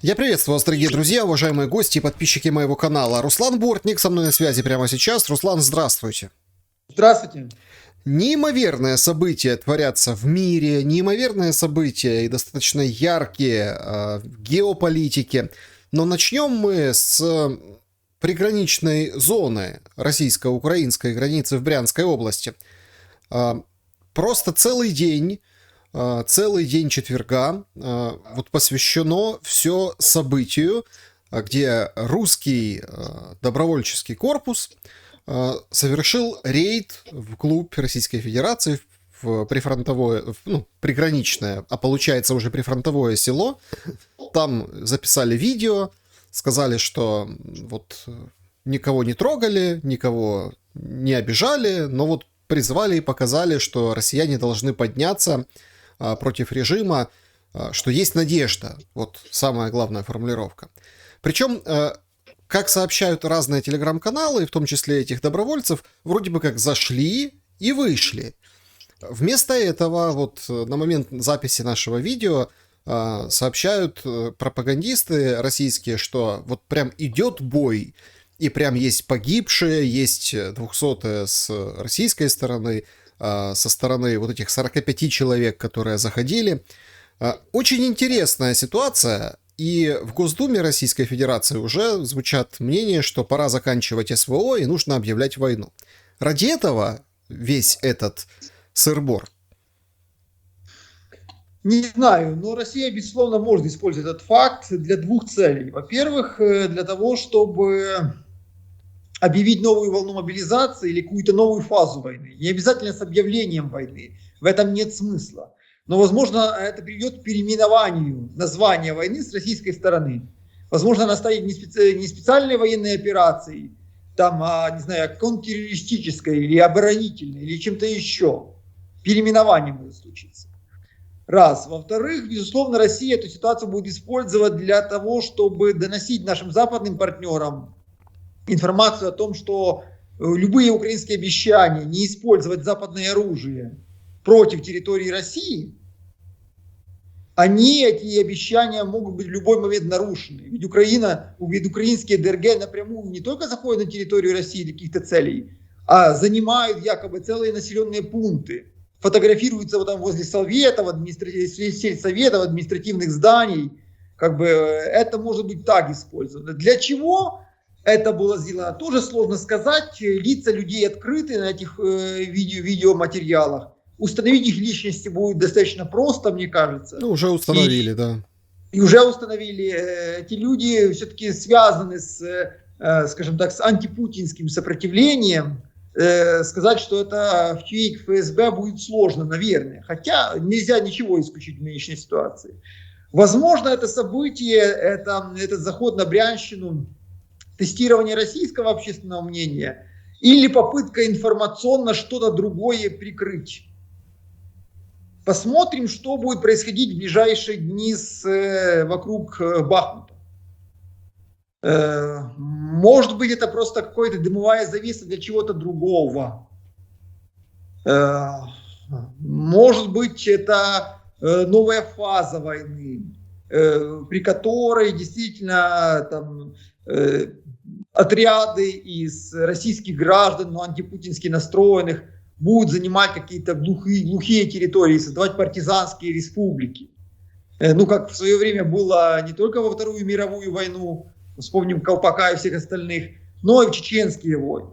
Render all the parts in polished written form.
Я приветствую вас, дорогие друзья, уважаемые гости и подписчики моего канала. Руслан Бортник со мной на связи прямо сейчас. Руслан, здравствуйте. Здравствуйте. Неимоверные события творятся в мире, неимоверные события и достаточно яркие в геополитике. Но начнем мы с приграничной зоны российско-украинской границы в Брянской области. Просто целый день четверга вот посвящено все событию, где русский добровольческий корпус совершил рейд вглубь Российской Федерации в прифронтовое, приграничное, а получается уже прифронтовое село. Там записали видео, сказали, что вот никого не трогали, никого не обижали, но вот призвали и показали, что россияне должны подняться против режима, что есть надежда. Вот самая главная формулировка. Причем, как сообщают разные телеграм-каналы, в том числе этих добровольцев, вроде бы как зашли и вышли. Вместо этого, вот на момент записи нашего видео, сообщают пропагандисты российские, что вот прям идет бой, и прям есть погибшие, есть 200-е с российской стороны, со стороны вот этих 45 человек, которые заходили. Очень интересная ситуация, и в Госдуме Российской Федерации уже звучат мнения, что пора заканчивать СВО и нужно объявлять войну. Ради этого весь этот сыр-бор. Не знаю, но Россия, безусловно, может использовать этот факт для двух целей. Во-первых, для того, чтобы объявить новую волну мобилизации или какую-то новую фазу войны. Не обязательно с объявлением войны. В этом нет смысла. Но, возможно, это приведет к переименованию названия войны с российской стороны. Возможно, она станет не специальной военной операцией, там, не знаю, контртеррористической или оборонительной, или чем-то еще. Переименование может случиться. Раз. Во-вторых, безусловно, Россия эту ситуацию будет использовать для того, чтобы доносить нашим западным партнерам информацию о том, что любые украинские обещания не использовать западное оружие против территории России, эти обещания могут быть в любой момент нарушены. Ведь украинские ДРГ напрямую не только заходят на территорию России для каких-то целей, а занимают якобы целые населенные пункты, фотографируются вот там возле советов, сельсоветов, административных зданий. Как бы это может быть так использовано. Для чего это было сделано, тоже сложно сказать. Лица людей открыты на этих видеоматериалах. Установить их личности будет достаточно просто, мне кажется. Ну, уже установили, да. И уже установили. Эти люди все-таки связаны скажем так, с антипутинским сопротивлением. Сказать, что это фейк ФСБ будет сложно, наверное. Хотя нельзя ничего исключить в нынешней ситуации. Возможно, это событие, этот заход на Брянщину, тестирование российского общественного мнения или попытка информационно что-то другое прикрыть. Посмотрим, что будет происходить в ближайшие дни вокруг Бахмута. Может быть, это просто какая-то дымовая завеса для чего-то другого. Может быть, это новая фаза войны, при которой действительно там отряды из российских граждан, но антипутински настроенных, будут занимать какие-то глухие территории, создавать партизанские республики. Ну, как в свое время было не только во Вторую мировую войну, вспомним Колпака и всех остальных, но и в чеченские войны.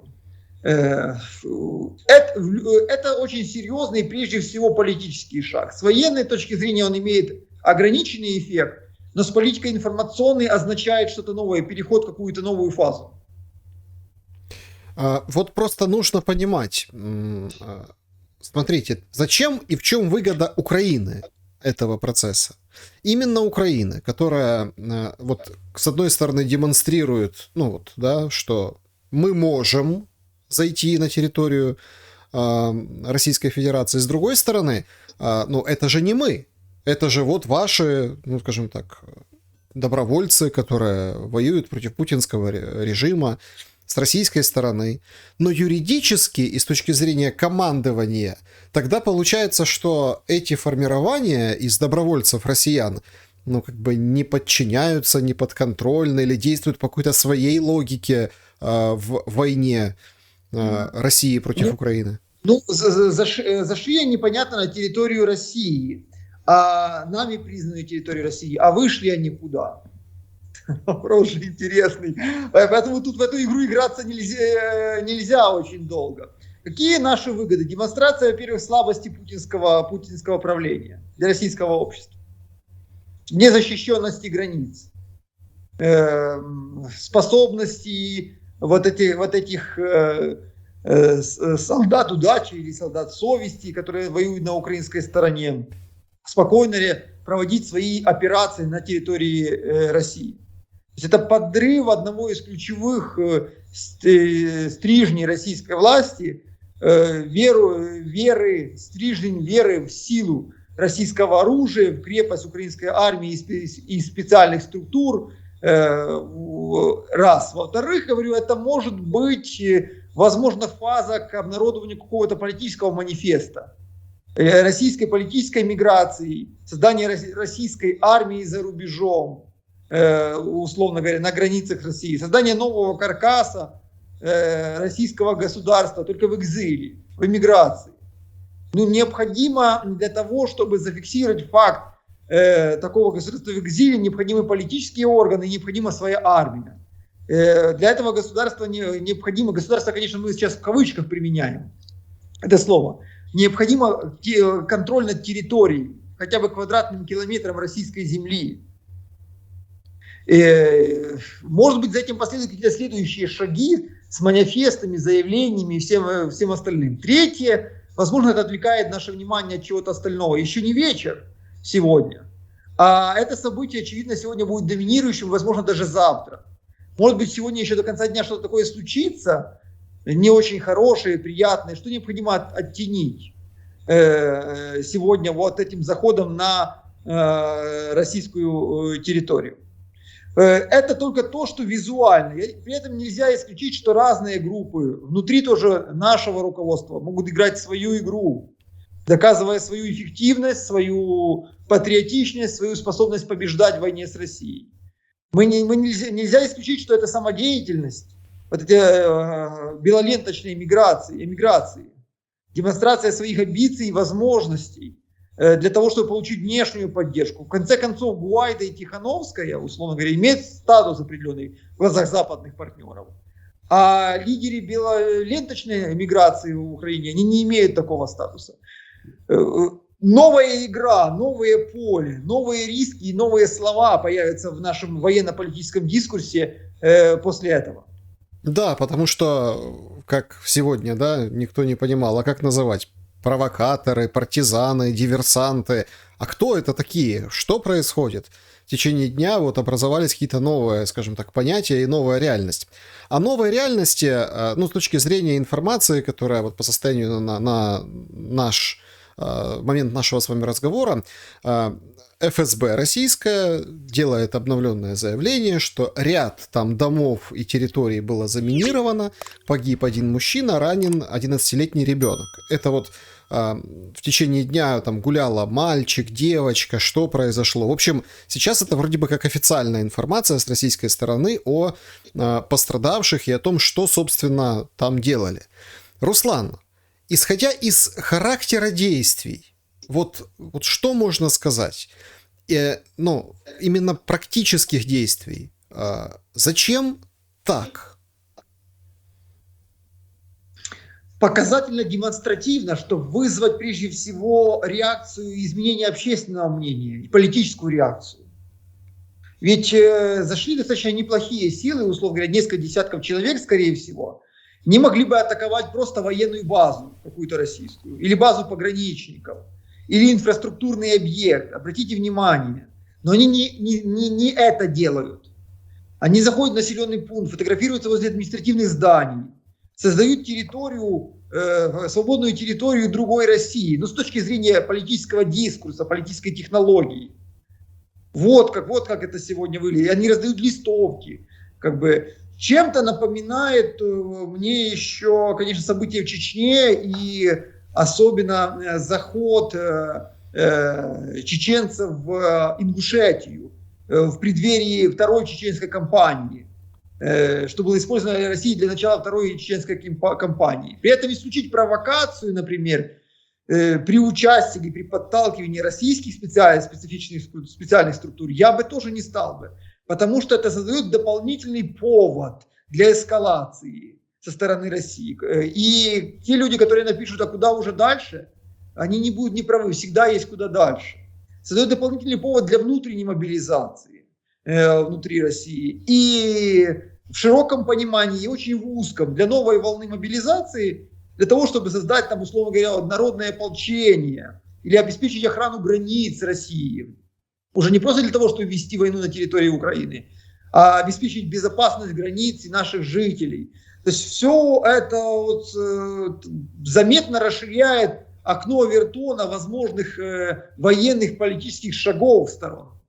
Это очень серьезный, прежде всего, политический шаг. С военной точки зрения он имеет ограниченный эффект, но с политикой информационной означает что-то новое, переход в какую-то новую фазу. Вот просто нужно понимать, смотрите, зачем и в чем выгода Украины этого процесса. Именно Украины, которая вот с одной стороны демонстрирует, что мы можем зайти на территорию Российской Федерации, с другой стороны, это же не мы. Это же вот ваши, скажем так, добровольцы, которые воюют против путинского режима с российской стороны. Но юридически и с точки зрения командования, тогда получается, что эти формирования из добровольцев россиян ну, как бы не подчиняются, не подконтрольны или действуют по какой-то своей логике в войне России против Украины? Ну, зашли непонятно на территорию России, а нами признанную территорию России, а вышли они куда? Вопрос же интересный. Поэтому тут в эту игру играться нельзя очень долго. Какие наши выгоды? Демонстрация, во-первых, слабости путинского правления для российского общества. Незащищенности границ. Способности вот этих солдат удачи или солдат совести, которые воюют на украинской стороне, спокойно проводить свои операции на территории России. То есть это подрыв одного из ключевых стрижней российской власти, стрижень веры в силу российского оружия, в крепость украинской армии и специальных структур, раз. Во-вторых, говорю, это может быть, возможно, фаза к обнародованию какого-то политического манифеста, российской политической миграции, создания российской армии за рубежом, условно говоря, на границах России, создание нового каркаса российского государства, только в экзиле, в эмиграции. Ну, необходимо для того, чтобы зафиксировать факт такого государства в экзиле, необходимы политические органы, необходима своя армия. Для этого государства необходимо, государство, конечно, мы сейчас в кавычках применяем это слово, необходимо контроль над территорией, хотя бы квадратным километром российской земли. Может быть, за этим последуют какие-то следующие шаги с манифестами, заявлениями и всем остальным. Третье, возможно, это отвлекает наше внимание от чего-то остального. Еще не вечер сегодня, а это событие, очевидно, сегодня будет доминирующим, возможно, даже завтра. Может быть, сегодня еще до конца дня что-то такое случится, не очень хорошее, приятное, что необходимо оттенить сегодня вот этим заходом на российскую территорию. Это только то, что визуально. При этом нельзя исключить, что разные группы внутри тоже нашего руководства могут играть свою игру, доказывая свою эффективность, свою патриотичность, свою способность побеждать в войне с Россией. Нельзя исключить, что это самодеятельность, вот эти белоленточные эмиграции, демонстрация своих амбиций и возможностей для того, чтобы получить внешнюю поддержку. В конце концов, Гуайда и Тихановская, условно говоря, имеют статус определенный в глазах западных партнеров. А лидеры белоленточной эмиграции в Украине, они не имеют такого статуса. Новая игра, новое поле, новые риски и новые слова появятся в нашем военно-политическом дискурсе после этого. Да, потому что, как сегодня, да, никто не понимал, а как называть? Провокаторы, партизаны, диверсанты. А кто это такие? Что происходит? В течение дня вот образовались какие-то новые, скажем так, понятия и новая реальность. А новой реальности, ну, с точки зрения информации, которая вот по состоянию на наш момент нашего с вами разговора, ФСБ российская делает обновленное заявление, что ряд там домов и территорий было заминировано, погиб один мужчина, ранен 11-летний ребенок. Это вот в течение дня там гуляла мальчик, девочка, что произошло. В общем, сейчас это вроде бы как официальная информация с российской стороны о пострадавших и о том, что, собственно, там делали. Руслан, исходя из характера действий, вот что можно сказать? Ну, именно практических действий. Зачем так? Показательно, демонстративно, чтобы вызвать прежде всего реакцию и изменение общественного мнения и политическую реакцию. Ведь зашли достаточно неплохие силы, условно говоря, несколько десятков человек, скорее всего, не могли бы атаковать просто военную базу какую-то российскую, или базу пограничников, или инфраструктурный объект. Обратите внимание, но они не это делают. Они заходят в населенный пункт, фотографируются возле административных зданий, создают территорию, свободную территорию другой России, но с точки зрения политического дискурса, политической технологии. Вот как это сегодня выглядит. Они раздают листовки. Как бы чем-то напоминает мне еще, конечно, события в Чечне и особенно заход чеченцев в Ингушетию в преддверии второй чеченской кампании, что было использовано Россией для начала второй чеченской кампании. При этом исключить провокацию, например, при участии или при подталкивании российских специальных структур я бы тоже не стал бы, потому что это создает дополнительный повод для эскалации со стороны России. И те люди, которые напишут, а куда уже дальше, они не будут неправы, всегда есть куда дальше. Создает дополнительный повод для внутренней мобилизации внутри России. И в широком понимании, и очень в узком, для новой волны мобилизации, для того, чтобы создать, там, условно говоря, народное ополчение или обеспечить охрану границ России. Уже не просто для того, чтобы вести войну на территории Украины, а обеспечить безопасность границ и наших жителей. То есть все это вот, заметно расширяет окно Овертона возможных военных политических шагов сторон.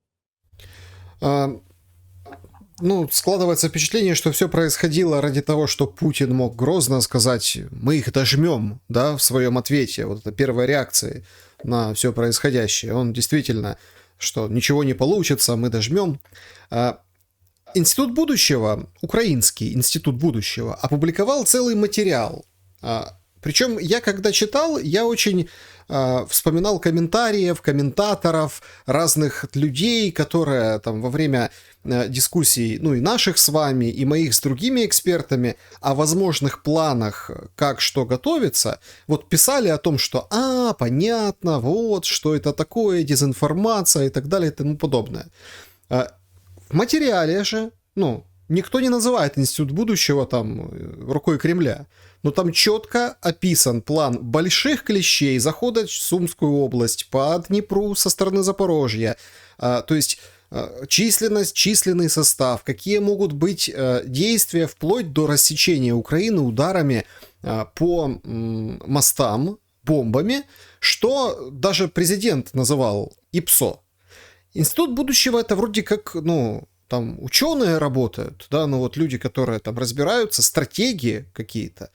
Ну, складывается впечатление, что все происходило ради того, что Путин мог грозно сказать: мы их дожмем, да, в своем ответе. Вот это первая реакция на все происходящее. Он действительно, что ничего не получится, мы дожмем. Институт будущего, Украинский институт будущего, опубликовал целый материал. Причем я, когда читал, я очень вспоминал комментаторов, разных людей, которые там во время дискуссий, ну и наших с вами, и моих с другими экспертами о возможных планах, как что готовится, вот писали о том, что понятно, вот, что это такое, дезинформация и так далее и тому подобное. В материале же, ну, никто не называет Институт будущего там рукой Кремля, но там четко описан план больших клещей захода в Сумскую область, по Днепру со стороны Запорожья, то есть численность, численный состав, какие могут быть действия вплоть до рассечения Украины ударами по мостам, бомбами, что даже президент называл ИПСО. Институт будущего — это вроде как, ну, там ученые работают, да, ну вот люди, которые там разбираются, стратегии какие-то.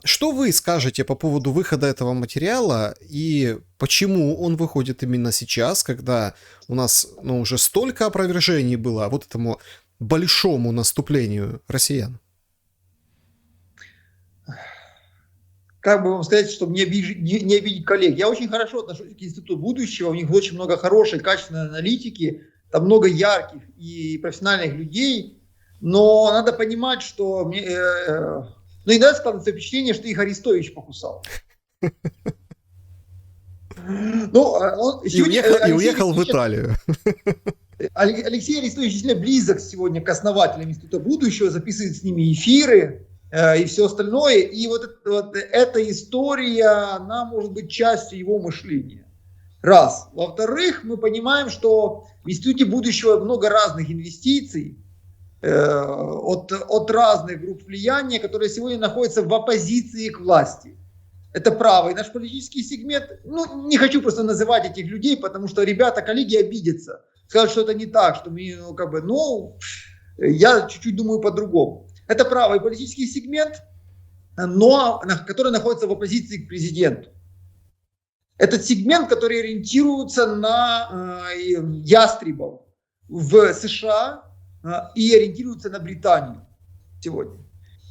Что вы скажете по поводу выхода этого материала и почему он выходит именно сейчас, когда у нас, ну, уже столько опровержений было вот этому большому наступлению россиян? Как бы вам сказать, чтобы не обидеть коллег. Я очень хорошо отношусь к Институту будущего, у них очень много хорошей, качественной аналитики, там много ярких и профессиональных людей, но надо понимать, что ну, иногда складывается впечатление, что их Арестович покусал. И уехал в Италию. Алексей Арестович действительно близок сегодня к основателям Института будущего, записывает с ними эфиры и все остальное. И вот эта история, она может быть частью его мышления. Раз. Во-вторых, мы понимаем, что в Институте будущего много разных инвестиций от разных групп влияния, которые сегодня находятся в оппозиции к власти. Это правый наш политический сегмент. Ну, не хочу просто называть этих людей, потому что ребята, коллеги обидятся. Скажут, что это не так, что мы, я чуть-чуть думаю по-другому. Это правый политический сегмент, но который находится в оппозиции к президенту. Этот сегмент, который ориентируется на ястребов в США и ориентируется на Британию сегодня.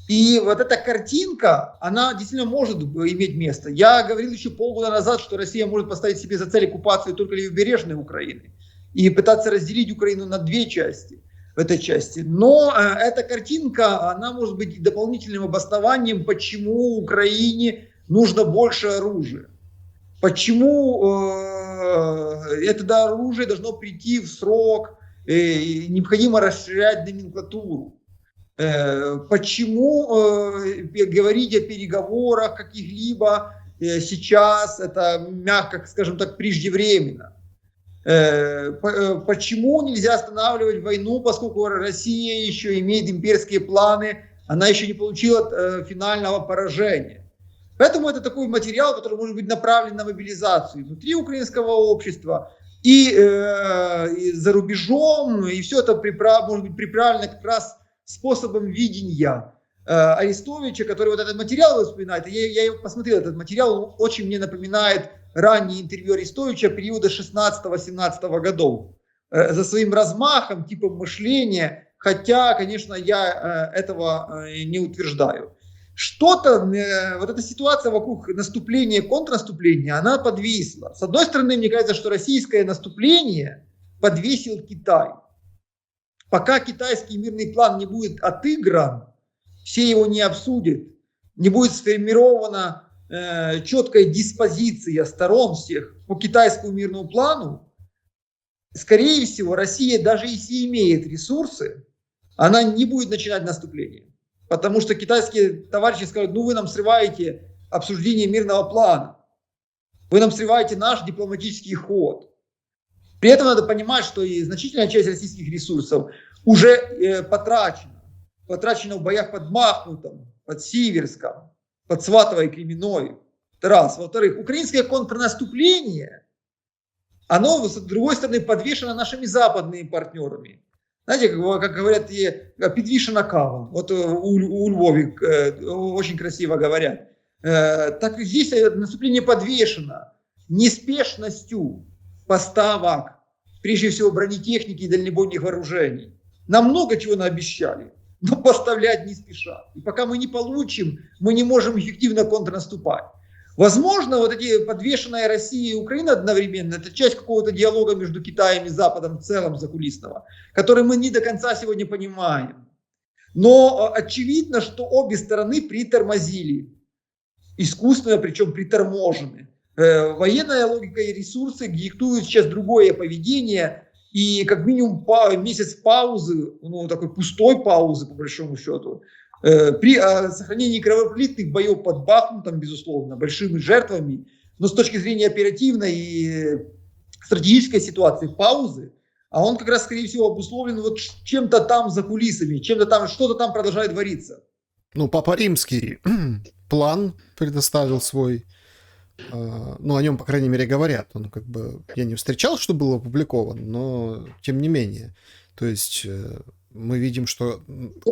И вот эта картинка, она действительно может иметь место. Я говорил еще полгода назад, что Россия может поставить себе за цель оккупацию только левобережной Украины и пытаться разделить Украину на две части в этой части. Но эта картинка, она может быть дополнительным обоснованием, почему Украине нужно больше оружия. Почему это оружие должно прийти в срок, необходимо расширять номенклатуру. Почему говорить о переговорах каких-либо сейчас, это мягко, скажем так, преждевременно. Почему нельзя останавливать войну, поскольку Россия еще имеет имперские планы, она еще не получила финального поражения. Поэтому это такой материал, который может быть направлен на мобилизацию внутри украинского общества и за рубежом, и все это может быть приправлено как раз способом видения Арестовича, который вот этот материал вспоминает. Я посмотрел этот материал, он очень мне напоминает ранние интервью Арестовича периода 16-17 годов. За своим размахом, типом мышления, хотя, конечно, я этого не утверждаю. Что-то, вот эта ситуация вокруг наступления и контрнаступления, она подвисла. С одной стороны, мне кажется, что российское наступление подвесил Китай. Пока китайский мирный план не будет отыгран, все его не обсудят, не будет сформирована четкая диспозиция сторон всех по китайскому мирному плану, скорее всего, Россия, даже если имеет ресурсы, она не будет начинать наступление. Потому что китайские товарищи скажут, ну вы нам срываете обсуждение мирного плана, вы нам срываете наш дипломатический ход. При этом надо понимать, что и значительная часть российских ресурсов уже потрачена в боях под Бахмутом, под Сиверском, под Сватовой и Кременной. Это раз. Во-вторых, украинское контрнаступление, оно, с другой стороны, подвешено нашими западными партнерами. Знаете, как говорят, подвешена кава. Вот у Львове очень красиво говорят. Так и здесь наступление подвешено неспешностью поставок, прежде всего бронетехники и дальнобойных вооружений. Нам много чего наобещали, но поставлять не спешат. И пока мы не получим, мы не можем эффективно контрнаступать. Возможно, вот эти подвешенная Россия и Украина одновременно, это часть какого-то диалога между Китаем и Западом в целом закулисного, который мы не до конца сегодня понимаем. Но очевидно, что обе стороны притормозили. Искусственно, причем приторможены. Военная логика и ресурсы диктуют сейчас другое поведение, и как минимум месяц паузы, ну такой пустой паузы по большому счету, при сохранении кровопролитных боев под Бахмутом, безусловно, большими жертвами, но с точки зрения оперативной и стратегической ситуации паузы, а он как раз, скорее всего, обусловлен вот чем-то там за кулисами, чем-то там, что-то там продолжает твориться. Ну, Папа Римский план предоставил свой. Ну, о нем, по крайней мере, говорят. Он как бы, я не встречал, что был опубликован, но тем не менее. То есть мы видим, что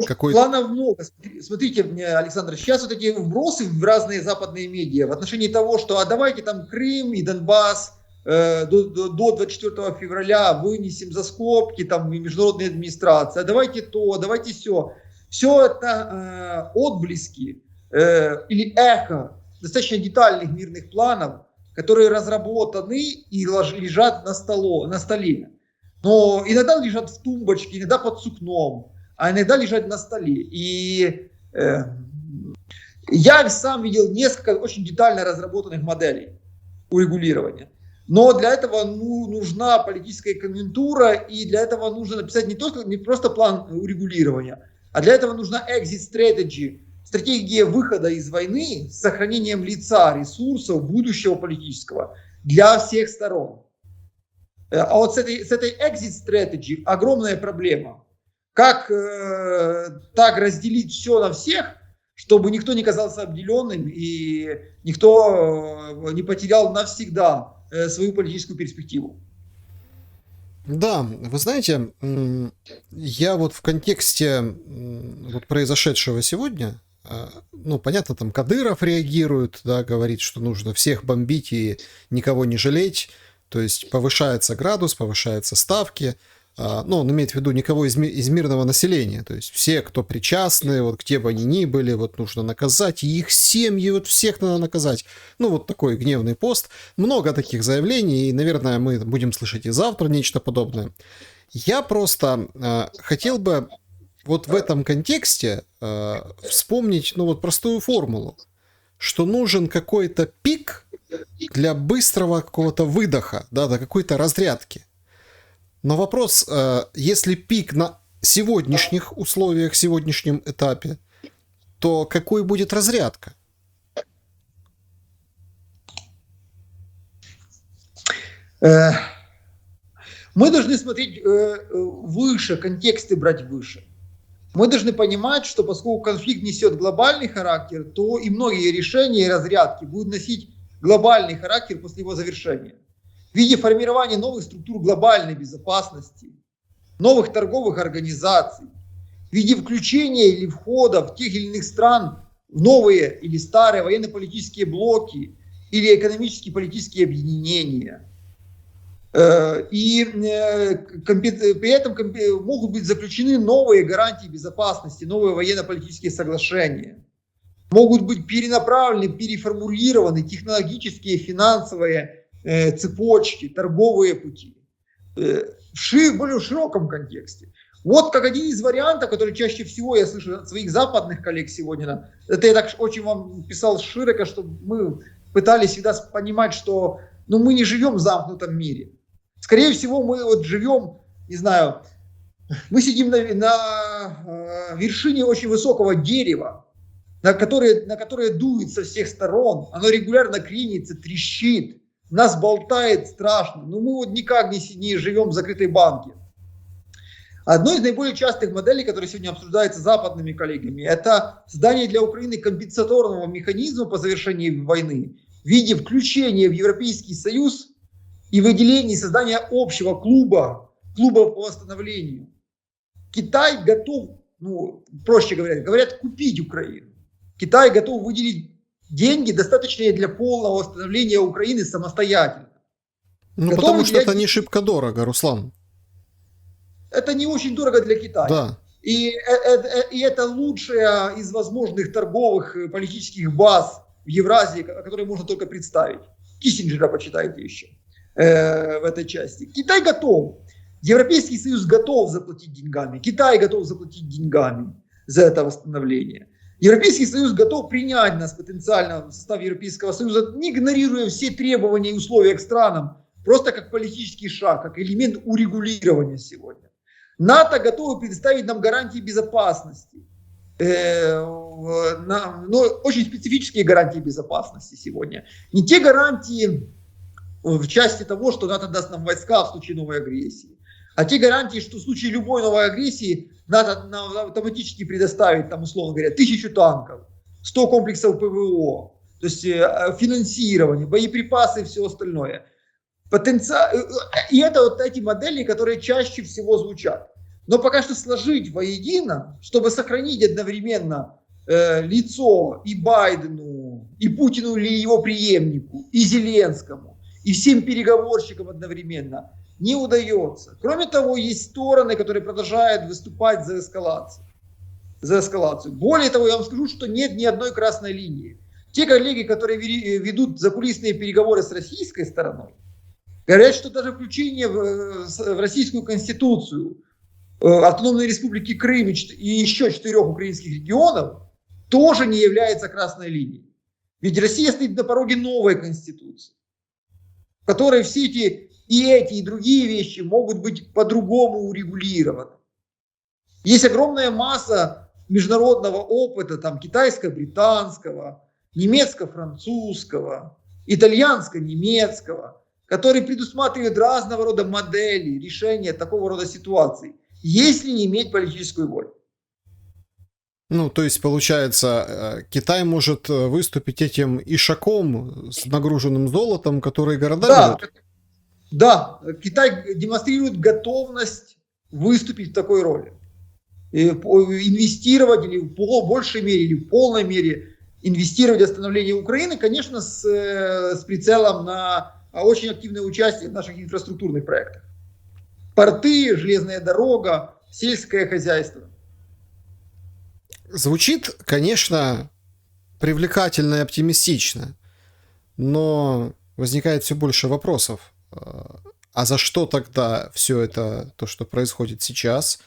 какой-то... Планов много. Смотрите, Александр, сейчас вот эти вбросы в разные западные медиа в отношении того, что а давайте там Крым и Донбасс до 24 февраля вынесем за скобки, там и международные администрации, а давайте то, давайте все. Все это отблески или эхо достаточно детальных мирных планов, которые разработаны и лежат на столе. Но иногда лежат в тумбочке, иногда под сукном, а иногда лежат на столе. И я сам видел несколько очень детально разработанных моделей урегулирования. Но для этого нужна политическая конъюнктура, и для этого нужно написать не просто план урегулирования, а для этого нужна exit strategy, стратегия выхода из войны с сохранением лица, ресурсов, будущего политического для всех сторон. А вот с этой exit strategy огромная проблема. Как так разделить все на всех, чтобы никто не казался обделенным и никто не потерял навсегда свою политическую перспективу. Да, вы знаете, я вот в контексте вот произошедшего сегодня, ну, понятно, там Кадыров реагирует, да, говорит, что нужно всех бомбить и никого не жалеть, то есть повышается градус, повышаются ставки, ну, он имеет в виду никого из мирного населения, то есть все, кто причастны, вот где бы они ни были, вот нужно наказать, и их семьи, вот всех надо наказать. Ну, вот такой гневный пост. Много таких заявлений, и, наверное, мы будем слышать и завтра нечто подобное. Я просто хотел бы вот в этом контексте вспомнить, ну, вот простую формулу, что нужен какой-то пик для быстрого какого-то выдоха, да, до какой-то разрядки. Но вопрос, если пик на сегодняшних условиях, сегодняшнем этапе, то какой будет разрядка? Мы должны смотреть выше, контексты брать выше. Мы должны понимать, что поскольку конфликт несет глобальный характер, то и многие решения и разрядки будут носить глобальный характер после его завершения. В виде формирования новых структур глобальной безопасности, новых торговых организаций, в виде включения или входа в тех или иных стран в новые или старые военно-политические блоки или экономические и политические объединения. И при этом могут быть заключены новые гарантии безопасности, новые военно-политические соглашения. Могут быть перенаправлены, переформулированы технологические, финансовые цепочки, торговые пути в более широком контексте. Вот как один из вариантов, который чаще всего я слышу от своих западных коллег сегодня. Это я так очень вам писал широко, чтобы мы пытались всегда понимать, что мы не живем в замкнутом мире. Скорее всего, мы вот живем, не знаю, мы сидим на вершине очень высокого дерева, на которое дует со всех сторон, оно регулярно кренится, трещит, нас болтает страшно, но мы вот никак не живем в закрытой банке. Одной из наиболее частых моделей, которая сегодня обсуждается западными коллегами, это создание для Украины компенсаторного механизма по завершении войны в виде включения в Европейский Союз и выделения и создания общего клуба по восстановлению. Китай готов, проще говоря, купить Украину. Китай готов выделить деньги, достаточные для полного восстановления Украины самостоятельно. Потому что это не шибко дорого, Руслан. Это не очень дорого для Китая. Да. И это лучшая из возможных торговых политических баз в Евразии, которые можно только представить. Киссинджера почитайте еще в этой части. Китай готов. Европейский Союз готов заплатить деньгами. Китай готов заплатить деньгами за это восстановление. Европейский Союз готов принять нас потенциально в состав Европейского Союза, не игнорируя все требования и условия к странам, просто как политический шаг, как элемент урегулирования сегодня. НАТО готовы предоставить нам гарантии безопасности, но очень специфические гарантии безопасности сегодня. Не те гарантии в части того, что НАТО даст нам войска в случае новой агрессии, а те гарантии, что в случае любой новой агрессии НАТО автоматически предоставит, там, условно говоря, 1000 танков, 100 комплексов ПВО, то есть финансирование, боеприпасы и все остальное. И это вот эти модели, которые чаще всего звучат. Но пока что сложить воедино, чтобы сохранить одновременно лицо и Байдену, и Путину или его преемнику, и Зеленскому, и всем переговорщикам одновременно, не удается. Кроме того, есть стороны, которые продолжают выступать за эскалацию. Более того, я вам скажу, что нет ни одной красной линии. Те коллеги, которые ведут закулисные переговоры с российской стороной, говорят, что даже включение в Российскую Конституцию Автономной Республики Крым и еще 4 украинских регионов тоже не является красной линией. Ведь Россия стоит на пороге новой Конституции, в которой все эти и другие вещи могут быть по-другому урегулированы. Есть огромная масса международного опыта, там, китайско-британского, немецко-французского, итальянско-немецкого, который предусматривает разного рода модели решения такого рода ситуаций, если не иметь политическую волю. То есть, получается, Китай может выступить этим ишаком с нагруженным золотом, который города берут? Да, Китай демонстрирует готовность выступить в такой роли. Инвестировать или в большей мере, или в полной мере инвестировать в восстановление Украины, конечно, с прицелом на очень активное участие в наших инфраструктурных проектах. Порты, железная дорога, сельское хозяйство. Звучит, конечно, привлекательно и оптимистично, но возникает все больше вопросов. А за что тогда все это, то, что происходит сейчас,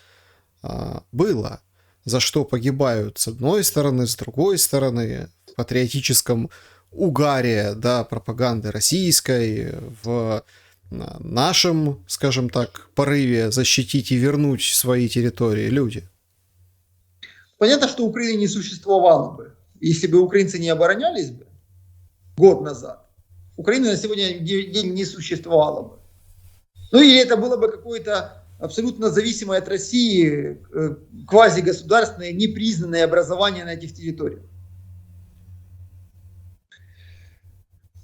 было? За что погибают с одной стороны, с другой стороны, в патриотическом угаре, да, пропаганды российской, в нашем, скажем так, порыве защитить и вернуть свои территории люди? Понятно, что Украины не существовало бы, если бы украинцы не оборонялись бы год назад. Украины на сегодняшний день не существовало бы. Или это было бы какое-то абсолютно зависимое от России квазигосударственное, непризнанное образование на этих территориях.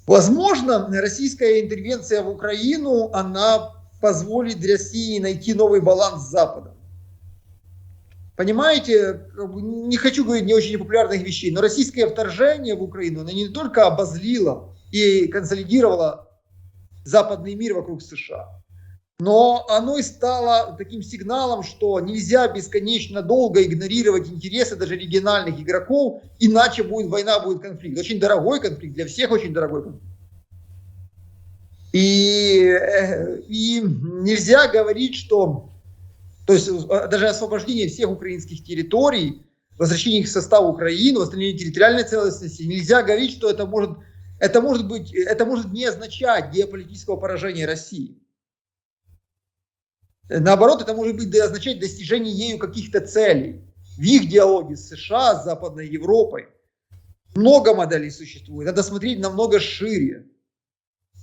Возможно, российская интервенция в Украину, она позволит России найти новый баланс с Западом. Понимаете, не хочу говорить не очень непопулярных вещей, но российское вторжение в Украину, оно не только обозлило и консолидировало западный мир вокруг США. Но оно и стало таким сигналом, что нельзя бесконечно долго игнорировать интересы даже региональных игроков, иначе будет война, будет конфликт. Очень дорогой конфликт, для всех очень дорогой конфликт. И нельзя говорить, что, то есть даже освобождение всех украинских территорий, возвращение их в состав Украины, восстановление территориальной целостности, нельзя говорить, что это может не означать геополитического поражения России. Наоборот, это может быть означать достижение ею каких-то целей. В их диалоге с США, с Западной Европой много моделей существует. Надо смотреть намного шире.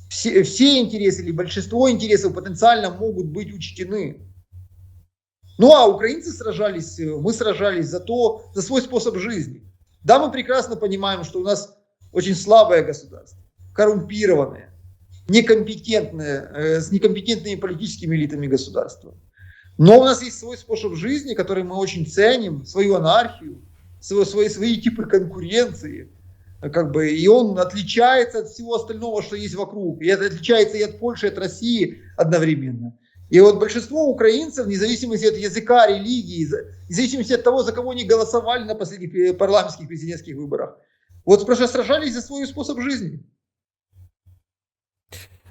Все интересы или большинство интересов потенциально могут быть учтены. Ну а украинцы сражались, мы сражались за свой способ жизни. Да, мы прекрасно понимаем, что у нас очень слабое государство, коррумпированное, некомпетентное, с некомпетентными политическими элитами государства. Но у нас есть свой способ жизни, который мы очень ценим, свою анархию, свои типы конкуренции. И он отличается от всего остального, что есть вокруг. И это отличается и от Польши, и от России одновременно. И вот большинство украинцев, вне зависимости от языка, религии, вне зависимости от того, за кого они голосовали на последних парламентских президентских выборах, вот просто сражались за свой способ жизни.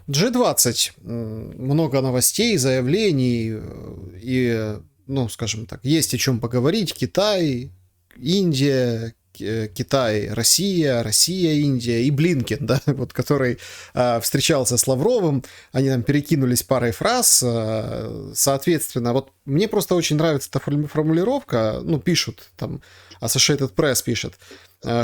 G20. Много новостей, заявлений и, ну, скажем так, есть о чем поговорить. Китай, Индия, Китай, Россия, Индия и Блинкен, да, вот, который встречался с Лавровым, они там перекинулись парой фраз, соответственно, вот мне просто очень нравится эта формулировка, ну, пишут, там, Associated Press пишет,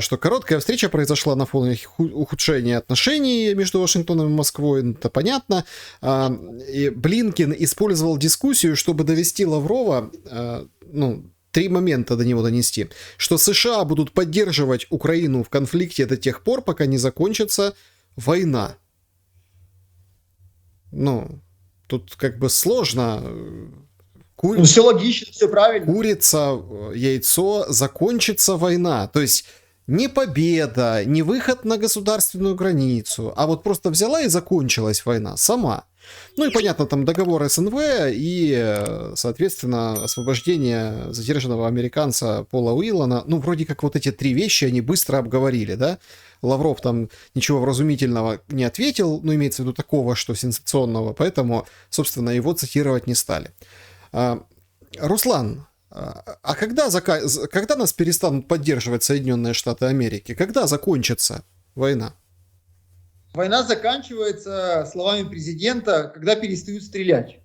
что короткая встреча произошла на фоне ухудшения отношений между Вашингтоном и Москвой, это понятно, и Блинкен использовал дискуссию, чтобы довести Лаврова, ну, 3 момента до него донести, что США будут поддерживать Украину в конфликте до тех пор, пока не закончится война. Ну, тут как бы сложно. Все логично, все правильно. Курица, яйцо, закончится война. То есть не победа, не выход на государственную границу, а вот просто взяла и закончилась война сама. Ну и понятно, там договор СНВ и, соответственно, освобождение задержанного американца Пола Уиллана. Ну, вроде как вот эти 3 вещи они быстро обговорили, да? Лавров там ничего вразумительного не ответил, ну, имеется в виду такого, что сенсационного, поэтому, собственно, его цитировать не стали. Руслан, а когда нас перестанут поддерживать Соединенные Штаты Америки? Когда закончится война? Война заканчивается, словами президента, когда перестают стрелять.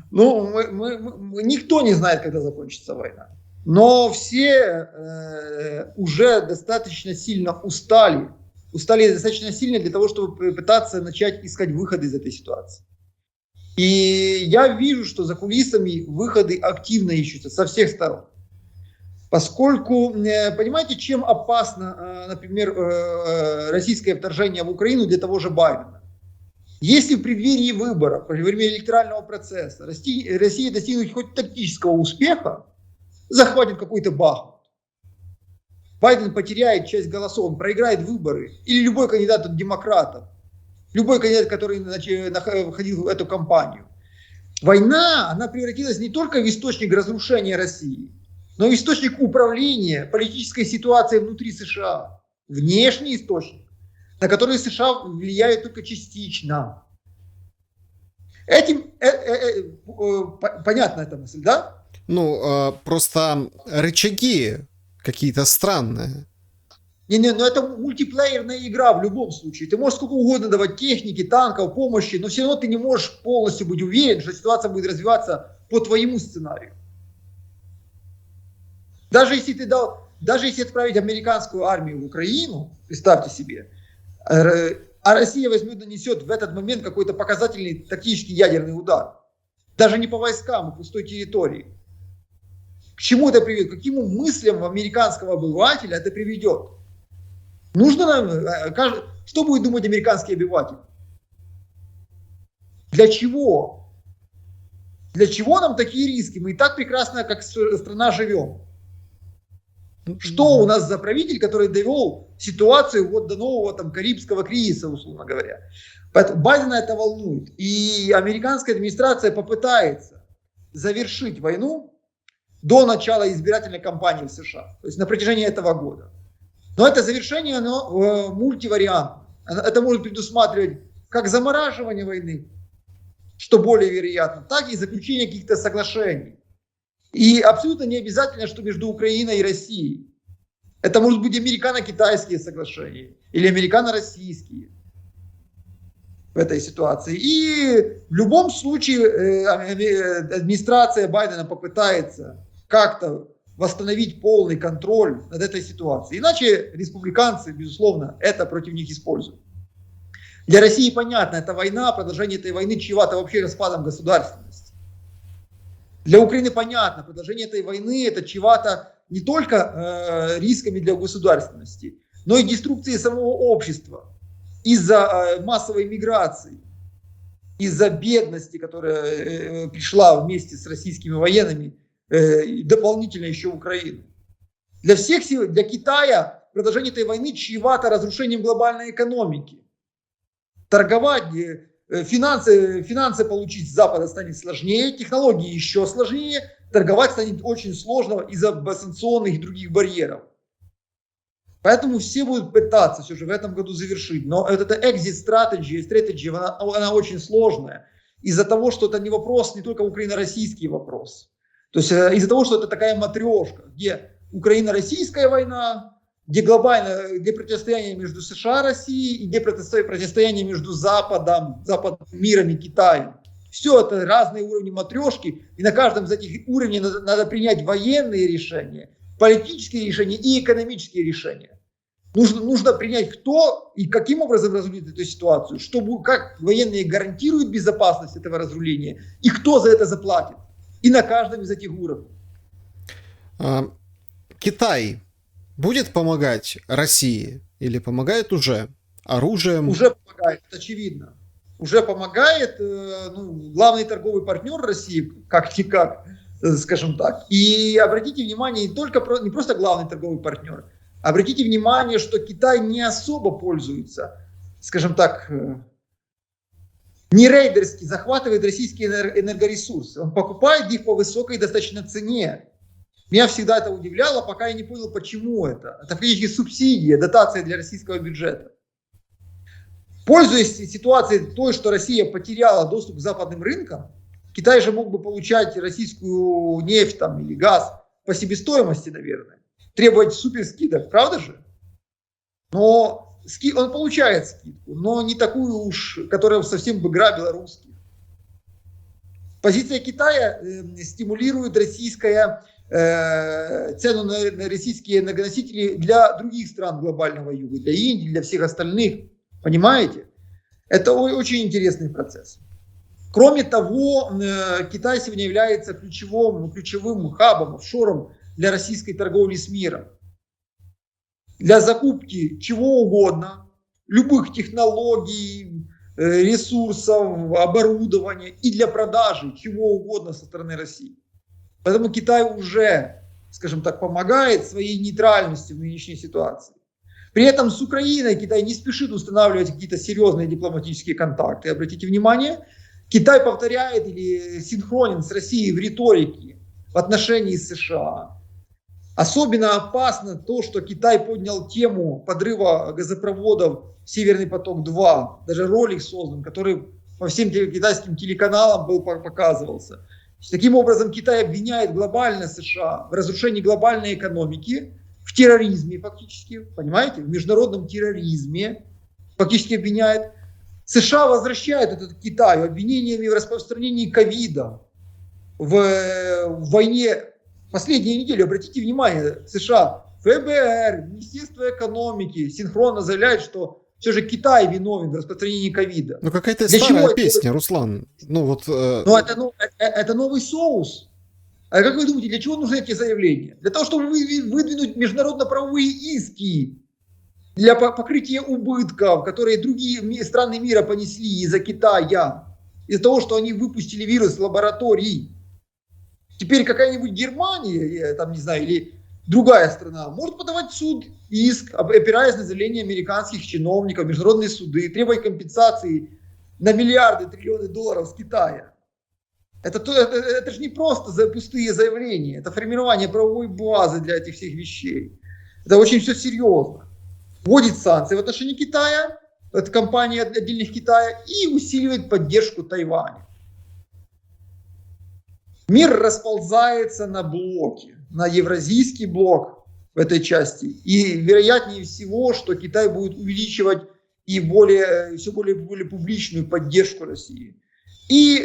Ну, никто не знает, когда закончится война. Но все уже достаточно сильно устали. Устали достаточно сильно для того, чтобы пытаться начать искать выходы из этой ситуации. И я вижу, что за кулисами выходы активно ищутся со всех сторон. Поскольку, понимаете, чем опасно, например, российское вторжение в Украину для того же Байдена? Если в преддверии выборов, во время электорального процесса Россия достигнет хоть тактического успеха, захватит какой-то Бахмут, Байден потеряет часть голосов, он проиграет выборы, или любой кандидат от демократов, любой кандидат, который входил в эту кампанию. Война, она превратилась не только в источник разрушения России, но и источник управления политической ситуацией внутри США. Внешний источник, на который США влияют только частично. Этим понятна эта мысль, да? Ну, просто рычаги какие-то странные. Но это мультиплеерная игра в любом случае. Ты можешь сколько угодно давать техники, танков, помощи, но все равно ты не можешь полностью быть уверен, что ситуация будет развиваться по твоему сценарию. Даже если отправить американскую армию в Украину, представьте себе, а Россия возьмет, нанесет в этот момент какой-то показательный тактический ядерный удар. Даже не по войскам, а по пустой территории. К чему это приведет? К каким мыслям американского обывателя это приведет? Нужно нам, что будет думать американский обыватель? Для чего? Для чего нам такие риски? Мы и так прекрасно, как страна, живем. Что у нас за правитель, который довел ситуацию вот до нового там Карибского кризиса, условно говоря. Поэтому Байдена это волнует. И американская администрация попытается завершить войну до начала избирательной кампании в США. То есть на протяжении этого года. Но это завершение, оно мультивариантно. Это может предусматривать как замораживание войны, что более вероятно, так и заключение каких-то соглашений. И абсолютно не обязательно, что между Украиной и Россией. Это может быть американо-китайские соглашения или американо-российские в этой ситуации. И в любом случае администрация Байдена попытается как-то восстановить полный контроль над этой ситуацией. Иначе республиканцы, безусловно, это против них используют. Для России понятно, эта война, продолжение этой войны чревато вообще распадом государственности. Для Украины понятно, продолжение этой войны это чревато не только рисками для государственности, но и деструкцией самого общества из-за массовой миграции, из-за бедности, которая пришла вместе с российскими военными, дополнительно еще в Украину. Для Китая продолжение этой войны чревато разрушением глобальной экономики. Торговать, финансы получить с Запада станет сложнее, технологии еще сложнее, торговать станет очень сложно из-за санкционных и других барьеров. Поэтому все будут пытаться все же в этом году завершить. Но эта exit strategy, она очень сложная. Из-за того, что это не вопрос, не только украино-российский вопрос. То есть из-за того, что это такая матрешка, где Украино-российская война, где глобальное, где противостояние между США и Россией, и где противостояние между западным миром и Китаем. Все это разные уровни матрешки, и на каждом из этих уровней надо принять военные решения, политические решения и экономические решения. Нужно принять, кто и каким образом разрулит эту ситуацию, как военные гарантируют безопасность этого разруления, и кто за это заплатит. И на каждом из этих уровней. Китай будет помогать России или помогает уже оружием? Уже помогает, это очевидно. Уже помогает, главный торговый партнер России, как-никак, скажем так. И обратите внимание, не просто главный торговый партнер, обратите внимание, что Китай не особо пользуется, скажем так, не рейдерски захватывает российские энергоресурсы. Он покупает их по высокой достаточно цене. Меня всегда это удивляло, пока я не понял, почему это. Это фактически субсидия, дотация для российского бюджета. Пользуясь ситуацией той, что Россия потеряла доступ к западным рынкам, Китай же мог бы получать российскую нефть или газ по себестоимости, наверное. Требовать суперскидок, правда же? Но он получает скидку, но не такую уж, которая совсем бы грабила русских. Позиция Китая стимулирует цену на российские энергоносители для других стран глобального юга, для Индии, для всех остальных. Понимаете? Это очень интересный процесс. Кроме того, Китай сегодня является ключевым хабом, офшором для российской торговли с миром. Для закупки чего угодно, любых технологий, ресурсов, оборудования и для продажи чего угодно со стороны России. Поэтому Китай уже, скажем так, помогает своей нейтральности в нынешней ситуации. При этом с Украиной Китай не спешит устанавливать какие-то серьезные дипломатические контакты. Обратите внимание, Китай повторяет или синхронен с Россией в риторике в отношении США. Особенно опасно то, что Китай поднял тему подрыва газопроводов «Северный поток-2». Даже ролик создан, который по всем китайским телеканалам показывался. Таким образом, Китай обвиняет глобально США в разрушении глобальной экономики, в терроризме фактически, понимаете, в международном терроризме фактически обвиняет. США возвращает это Китаю обвинениями в распространении ковида, в войне. Последнюю неделю, обратите внимание, США, ФБР, Министерство экономики синхронно заявляют, что все же Китай виновен в распространении ковида. Ну какая-то старая песня, Руслан. Это новый соус. А как вы думаете, для чего нужны эти заявления? Для того, чтобы выдвинуть международно-правовые иски для покрытия убытков, которые другие страны мира понесли из-за Китая, из-за того, что они выпустили вирус в лаборатории. Теперь какая-нибудь Германия, или другая страна может подавать в суд иск, опираясь на заявления американских чиновников, международные суды, требуя компенсации на миллиарды, триллионы долларов с Китая. Это же не просто пустые заявления, это формирование правовой базы для этих всех вещей. Это очень все серьезно. Вводит санкции в отношении Китая, от компаний отдельных Китая, и усиливает поддержку Тайваня. Мир расползается на блоки, на евразийский блок в этой части. И вероятнее всего, что Китай будет увеличивать и все более публичную поддержку России. И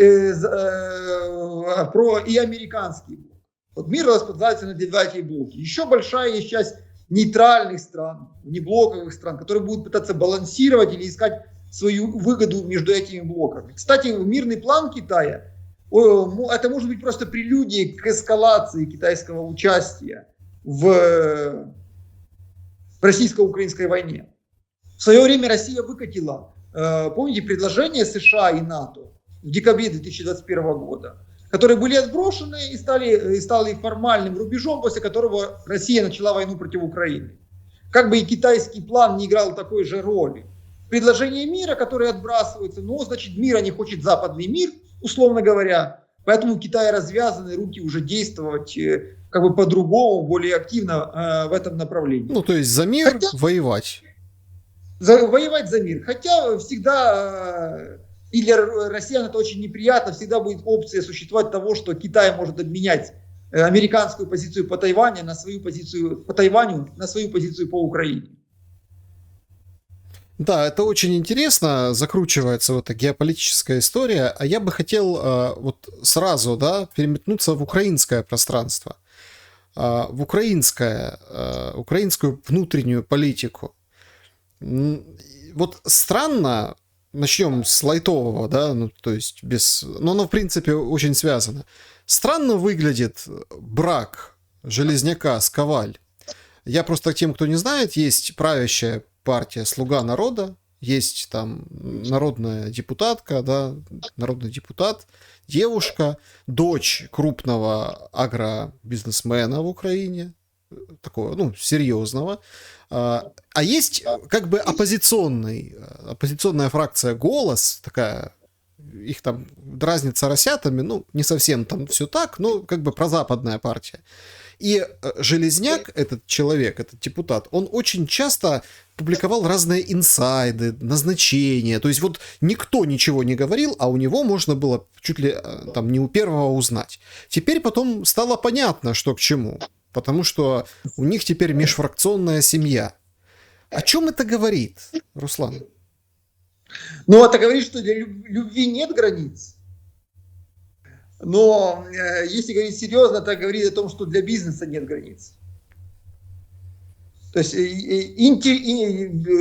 американский блок. Вот мир расползается на два эти блоки. Еще большая есть часть нейтральных стран, неблоковых стран, которые будут пытаться балансировать или искать свою выгоду между этими блоками. Кстати, мирный план Китая, это может быть просто прелюдией к эскалации китайского участия в российско-украинской войне. В свое время Россия выкатила, помните, предложение США и НАТО в декабре 2021 года, которые были отброшены и стали формальным рубежом, после которого Россия начала войну против Украины. Как бы и китайский план не играл такой же роли. Предложение мира, которое отбрасывается, но значит мира не хочет западный мир, условно говоря, поэтому у Китая развязаны руки уже действовать как бы по-другому, более активно в этом направлении. Ну, то есть за мир воевать. Воевать за мир. Хотя всегда, и для россиян это очень неприятно, всегда будет опция существовать того, что Китай может обменять американскую позицию по Тайваню на свою позицию по Тайваню, на свою позицию по Украине. Да, это очень интересно, закручивается вот эта геополитическая история, а я бы хотел вот сразу, да, переметнуться в украинское пространство, в украинскую внутреннюю политику. Вот странно, начнем с лайтового, да, ну, то есть без... Но оно, в принципе, очень связано. Странно выглядит брак Железняка с Коваль. Я просто тем, кто не знает, есть правящая партия «Слуга народа», есть там народная депутатка, да, народный депутат, девушка, дочь крупного агробизнесмена в Украине, такого, ну, серьезного. А есть как бы оппозиционная фракция «Голос», такая, их там дразнят соросятами, ну, не совсем там все так, но как бы прозападная партия. И Железняк, этот человек, этот депутат, он очень часто публиковал разные инсайды, назначения. То есть вот никто ничего не говорил, а у него можно было чуть ли там не у первого узнать. Теперь потом стало понятно, что к чему. Потому что у них теперь межфракционная семья. О чем это говорит, Руслан? Ну, это говорит, что для любви нет границ. Но если говорить серьезно, это говорит о том, что для бизнеса нет границ. То есть,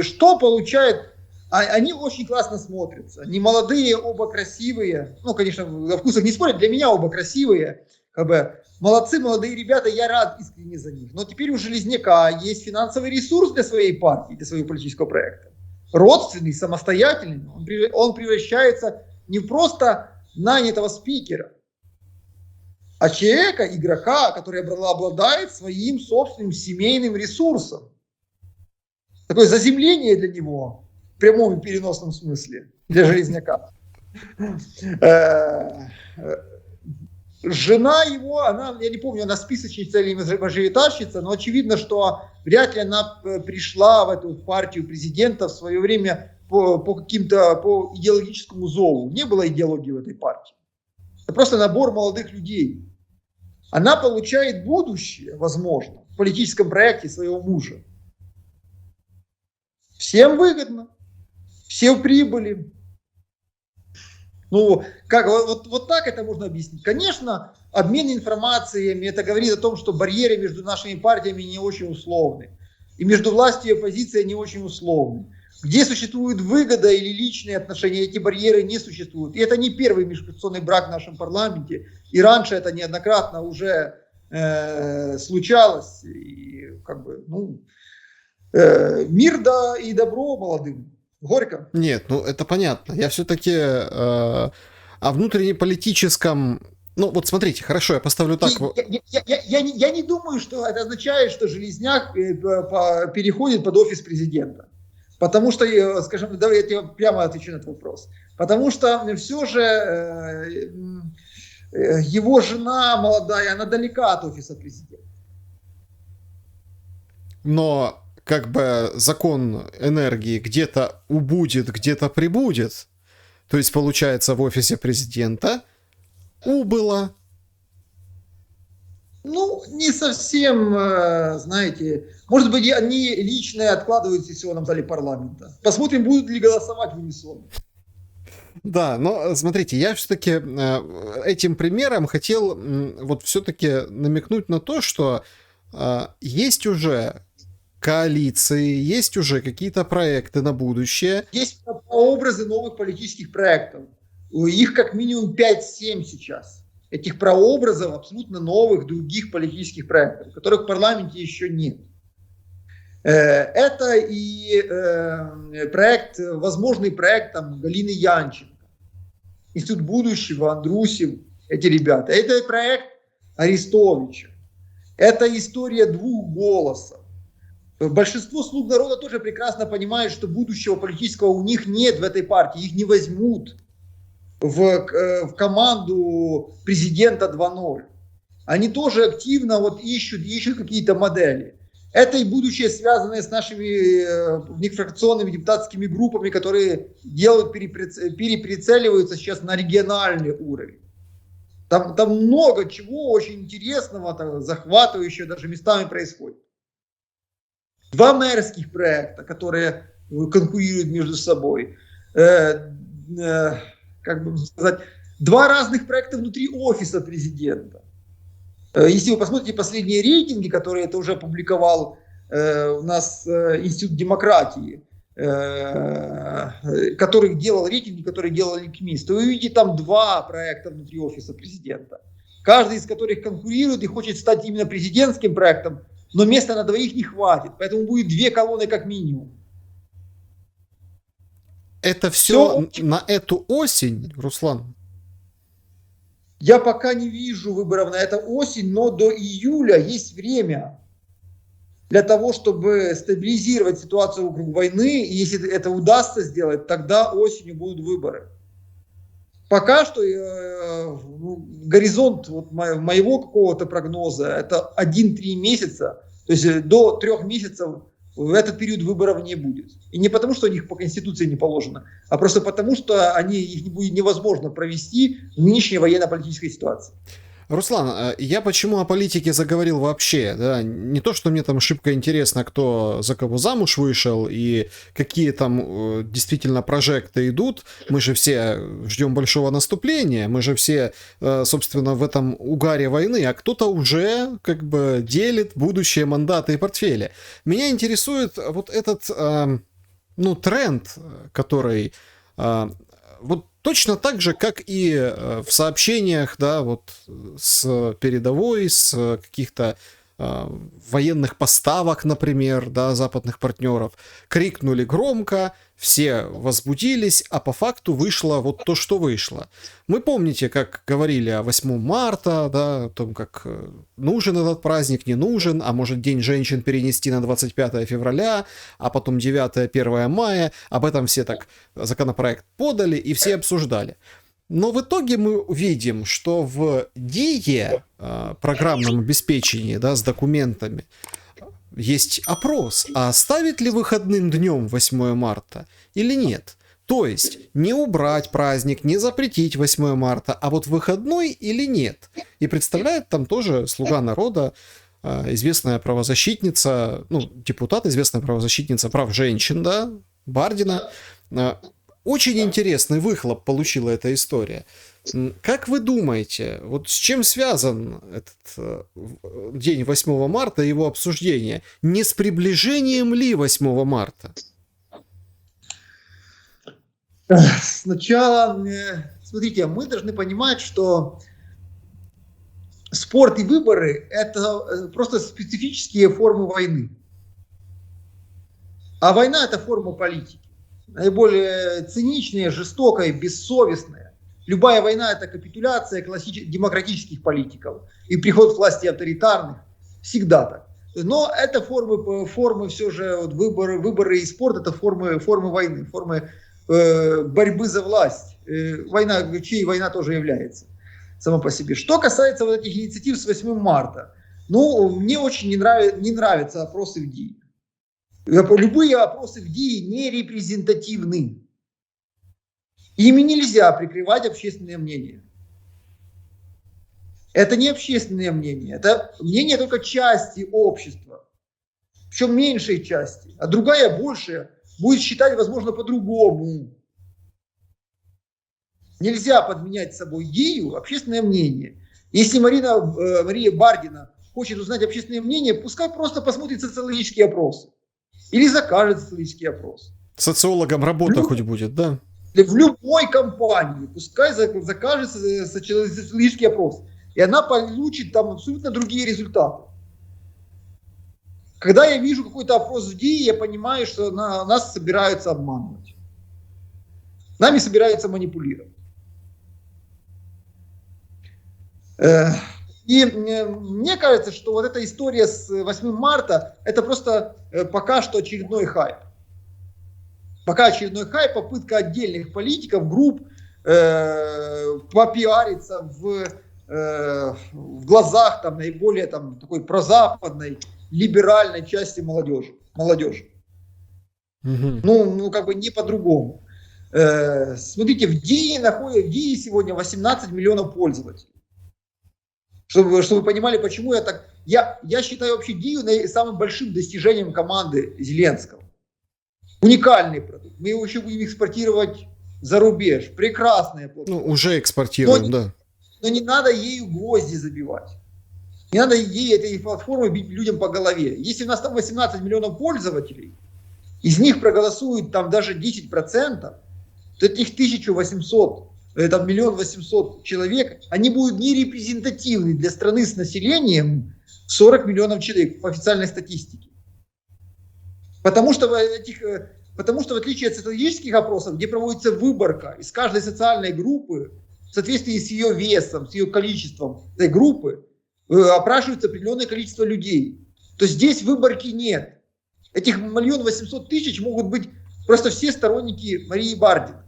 что получает... Они очень классно смотрятся. Они молодые, оба красивые. Ну, конечно, во вкусах не спорят. Для меня оба красивые. Как бы, молодцы, молодые ребята, я рад искренне за них. Но теперь у Железняка есть финансовый ресурс для своей партии, для своего политического проекта. Родственный, самостоятельный. Он превращается не просто нанятого спикера, а человека, игрока, который обладает своим собственным семейным ресурсом. Такое заземление для него, в прямом и переносном смысле, для Железняка. Жена его, она, я не помню, она списочница или мажоритарщица, но очевидно, что вряд ли она пришла в эту партию президента в свое время по идеологическому зову. Не было идеологии в этой партии. Это просто набор молодых людей. Она получает будущее, возможно, в политическом проекте своего мужа. Всем выгодно, все в прибыли. Ну, как, вот так это можно объяснить. Конечно, обмен информациями, это говорит о том, что барьеры между нашими партиями не очень условны. И между властью и оппозицией не очень условны. Где существует выгода или личные отношения, эти барьеры не существуют. И это не первый межфракционный брак в нашем парламенте. И раньше это неоднократно уже случалось. И как бы, ну, мир да и добро молодым. Горько. Нет, ну это понятно. Я все-таки о внутреннеполитическом Ну, вот смотрите, хорошо, я поставлю так. Я не думаю, что это означает, что Железняк переходит под офис президента. Потому что, скажем, давай я тебе прямо отвечу на этот вопрос. Потому что все же его жена молодая, она далека от офиса президента. Но как бы закон энергии где-то убудет, где-то прибудет. То есть, получается, в офисе президента убыло. Ну, не совсем, знаете, может быть, они личное откладывают в сессионном зале парламента. Посмотрим, будут ли голосовать в унисон. Да, но смотрите, я все-таки этим примером хотел вот все-таки намекнуть на то, что есть уже коалиции, есть уже какие-то проекты на будущее. Есть прообразы новых политических проектов. Их как минимум 5-7 сейчас. Этих прообразов абсолютно новых других политических проектов, которых в парламенте еще нет. Это и проект, возможный проект там, Галины Янченко, Институт будущего, Андрусев, эти ребята. Это проект Арестовича. Это история двух голосов. Большинство слуг народа тоже прекрасно понимает, что будущего политического у них нет в этой партии. Их не возьмут в команду президента 2.0. Они тоже активно вот ищут какие-то модели. Это и будущее, связанное с нашими внефракционными депутатскими группами, которые переприцеливаются сейчас на региональный уровень. Там много чего очень интересного, захватывающего даже местами происходит. 2 мэрских проекта, которые конкурируют между собой. Как бы сказать, 2 разных проекта внутри офиса президента. Если вы посмотрите последние рейтинги, которые это уже опубликовал у нас Институт демократии, который делал рейтинги, которые делал КМИС, то вы увидите там 2 проекта внутри офиса президента. Каждый из которых конкурирует и хочет стать именно президентским проектом, но места на 2 не хватит, поэтому будет 2 колонны как минимум. Это все на эту осень, Руслан? Я пока не вижу выборов на эту осень, но до июля есть время для того, чтобы стабилизировать ситуацию вокруг войны. И если это удастся сделать, тогда осенью будут выборы. Пока что горизонт вот моего какого-то прогноза это 1-3 месяца. То есть до 3 месяцев в этот период выборов не будет. И не потому, что у них по Конституции не положено, а просто потому, что их будет невозможно провести в нынешней военно-политической ситуации. Руслан, я почему о политике заговорил вообще, да, не то, что мне там шибко интересно, кто за кого замуж вышел и какие там действительно прожекты идут, мы же все ждем большого наступления, мы же все, собственно, в этом угаре войны, а кто-то уже как бы делит будущие мандаты и портфели. Меня интересует вот этот, тренд, который... Вот точно так же, как и в сообщениях, да, вот с передовой, с каких-то военных поставок, например, да, западных партнеров, крикнули громко, все возбудились, а по факту вышло вот то, что вышло. Мы помните, как говорили о 8 марта, да, о том, как нужен этот праздник, не нужен, а может День женщин перенести на 25 февраля, а потом 9-1 мая, об этом все так законопроект подали и все обсуждали. Но в итоге мы увидим, что в ДИЕ, программном обеспечении, да, с документами, есть опрос, а оставить ли выходным днем 8 марта или нет. То есть не убрать праздник, не запретить 8 марта, а вот выходной или нет. И представляет там тоже слуга народа, известная правозащитница, депутат, известная правозащитница прав женщин, да, Бардина. Очень интересный выхлоп получила эта история. Как вы думаете, вот с чем связан этот день 8 марта и его обсуждение? Не с приближением ли 8 марта? Сначала, смотрите, мы должны понимать, что спорт и выборы – это просто специфические формы войны. А война – это форма политики. Наиболее циничная, жестокая, бессовестная, любая война – это капитуляция демократических политиков и приход к власти авторитарных. Всегда так. Но это формы все же, вот выборы и спорт – это формы войны, формы борьбы за власть. Война, чьей война тоже является сама по себе. Что касается вот этих инициатив с 8 марта, ну, мне очень не нравятся опросы в ДИИ. Любые опросы в ДИИ не репрезентативны. Ими нельзя прикрывать общественное мнение. Это не общественное мнение, это мнение только части общества. Причем меньшей части. А другая, большая, будет считать, возможно, по-другому. Нельзя подменять собой ДИИ общественное мнение. Если Мария Бардина хочет узнать общественное мнение, пускай просто посмотрит социологические опросы. Или закажет социологический опрос. Социологом работа хоть будет, да? В любой компании пускай закажет социологический опрос. И она получит там абсолютно другие результаты. Когда я вижу какой-то опрос в ДИИ, я понимаю, что нас собираются обманывать. Нами собираются манипулировать. И мне кажется, что вот эта история с 8 марта, это просто пока что очередной хайп. Пока очередной хайп, попытка отдельных политиков, групп попиариться в глазах там, наиболее там, такой прозападной, либеральной части молодежи. Ну, как бы не по-другому. Смотрите, в ДИИ сегодня 18 миллионов пользователей. Чтобы вы понимали, почему я так... Я считаю вообще ДИИ самым большим достижением команды Зеленского. Уникальный продукт. Мы его еще будем экспортировать за рубеж. Прекрасная платформа. Ну, уже экспортируем, да. Но не надо ею гвозди забивать. Не надо этой платформой бить людям по голове. Если у нас там 18 миллионов пользователей, из них проголосуют там даже 10%, то этих 1800, это 1 800 000 человек, они будут нерепрезентативны для страны с населением 40 миллионов человек по официальной статистике. Потому что в отличие от социологических опросов, где проводится выборка из каждой социальной группы, в соответствии с ее весом, с ее количеством этой группы, опрашивается определенное количество людей. То здесь выборки нет. Этих 1 800 000 могут быть просто все сторонники Марии Бардиной.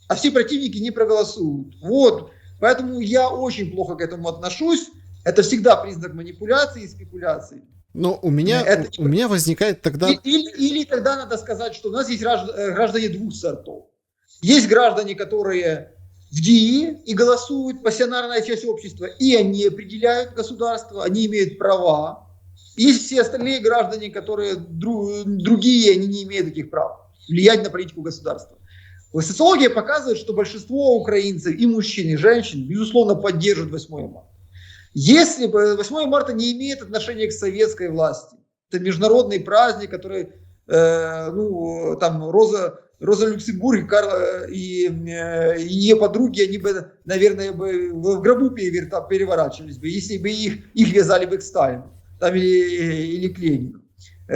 А все противники не проголосуют. Вот. Поэтому я очень плохо к этому отношусь. Это всегда признак манипуляции и спекуляции. Но у меня возникает тогда... Или тогда надо сказать, что у нас есть граждане двух сортов. Есть граждане, которые в ДИИ и голосуют, пассионарная часть общества, и они определяют государство, они имеют права. Есть все остальные граждане, которые другие, они не имеют таких прав влиять на политику государства. Социология показывает, что большинство украинцев, и мужчин, и женщин, безусловно, поддерживают 8 марта. Если 8 марта не имеет отношения к советской власти, это международный праздник, который, там, Роза Люксембург и ее подруги, они бы, наверное, в гробу переворачивались бы, если бы их вязали бы к Сталину там, или к Ленину в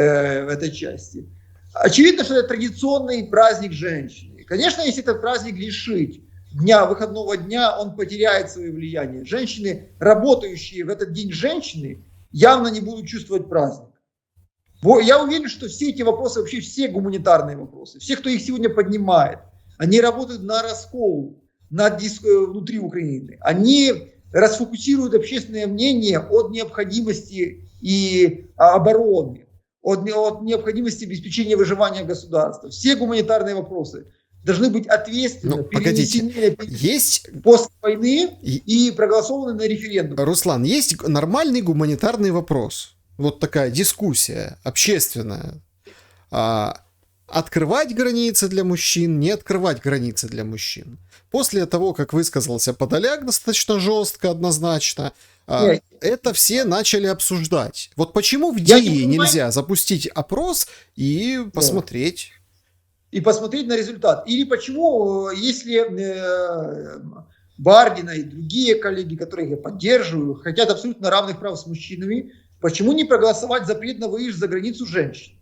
этой части. Очевидно, что это традиционный праздник женщины. Конечно, если этот праздник лишить выходного дня, он потеряет свое влияние. Женщины, работающие в этот день женщины, явно не будут чувствовать праздник. Я уверен, что все эти вопросы, вообще все гуманитарные вопросы, все, кто их сегодня поднимает, они работают на раскол внутри Украины. Они расфокусируют общественное мнение от необходимости и обороны, от необходимости обеспечения выживания государства. Все гуманитарные вопросы должны быть ответственно перенесены после войны и проголосованы на референдум. Руслан, есть нормальный гуманитарный вопрос. Вот такая дискуссия общественная. Открывать границы для мужчин, не открывать границы для мужчин. После того, как высказался Подоляк достаточно жестко, однозначно, это все начали обсуждать. Вот почему в ДИИ нельзя запустить опрос и посмотреть... И посмотреть на результат. Или почему, если Бардина и другие коллеги, которых я поддерживаю, хотят абсолютно равных прав с мужчинами, почему не проголосовать запрет на выезд за границу женщин?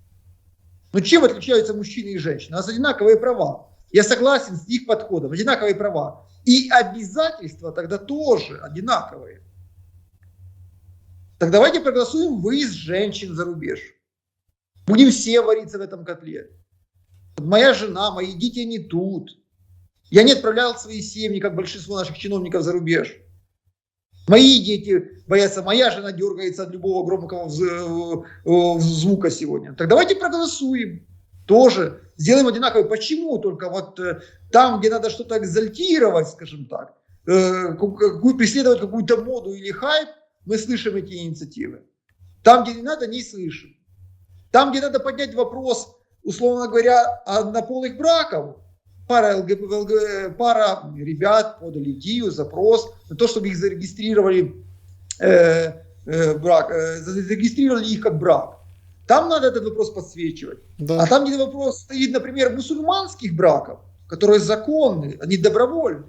Ну чем отличаются мужчины и женщины? У нас одинаковые права. Я согласен с их подходом, одинаковые права. И обязательства тогда тоже одинаковые. Так давайте проголосуем выезд женщин за рубеж. Будем все вариться в этом котле. Моя жена, мои дети не тут. Я не отправлял свои семьи, как большинство наших чиновников, за рубеж. Мои дети боятся, моя жена дергается от любого громкого звука сегодня. Так давайте проголосуем. Тоже сделаем одинаково. Почему только вот там, где надо что-то экзальтировать, скажем так, преследовать какую-то моду или хайп, мы слышим эти инициативы. Там, где не надо, не слышим. Там, где надо поднять вопрос, условно говоря, однополых браков, пара ребят подали в ДИЮ запрос на то, чтобы их зарегистрировали, зарегистрировали их как брак. Там надо этот вопрос подсвечивать. Да. А там, где вопрос стоит, например, мусульманских браков, которые законны, они добровольные,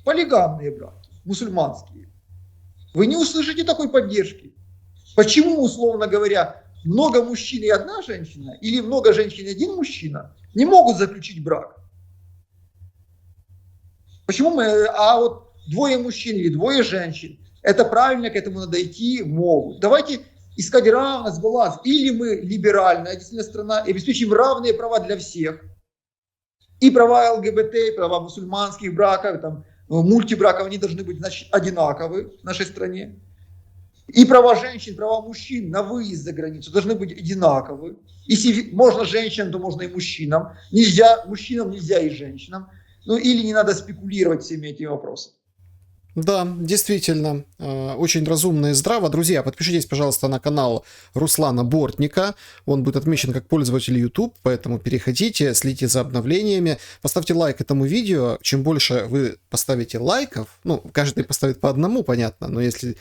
полигамные браки, мусульманские, вы не услышите такой поддержки. Почему, условно говоря, много мужчин и одна женщина, или много женщин и один мужчина не могут заключить брак? Почему мы, а вот двое мужчин или двое женщин, это правильно, к этому надо идти, могут. Давайте искать равность, баланс. Или мы либеральная действительно страна и обеспечим равные права для всех. И права ЛГБТ, и права мусульманских браков, там, мультибраков, они должны быть, значит, одинаковы в нашей стране. И права женщин, права мужчин на выезд за границу должны быть одинаковы. Если можно женщинам, то можно и мужчинам. Нельзя, мужчинам нельзя и женщинам. Ну или не надо спекулировать всеми этими вопросами. Да, действительно, очень разумно и здраво. Друзья, подпишитесь, пожалуйста, на канал Руслана Бортника. Он будет отмечен как пользователь YouTube, поэтому переходите, следите за обновлениями. Поставьте лайк этому видео. Чем больше вы поставите лайков, ну, каждый поставит по одному, понятно, но если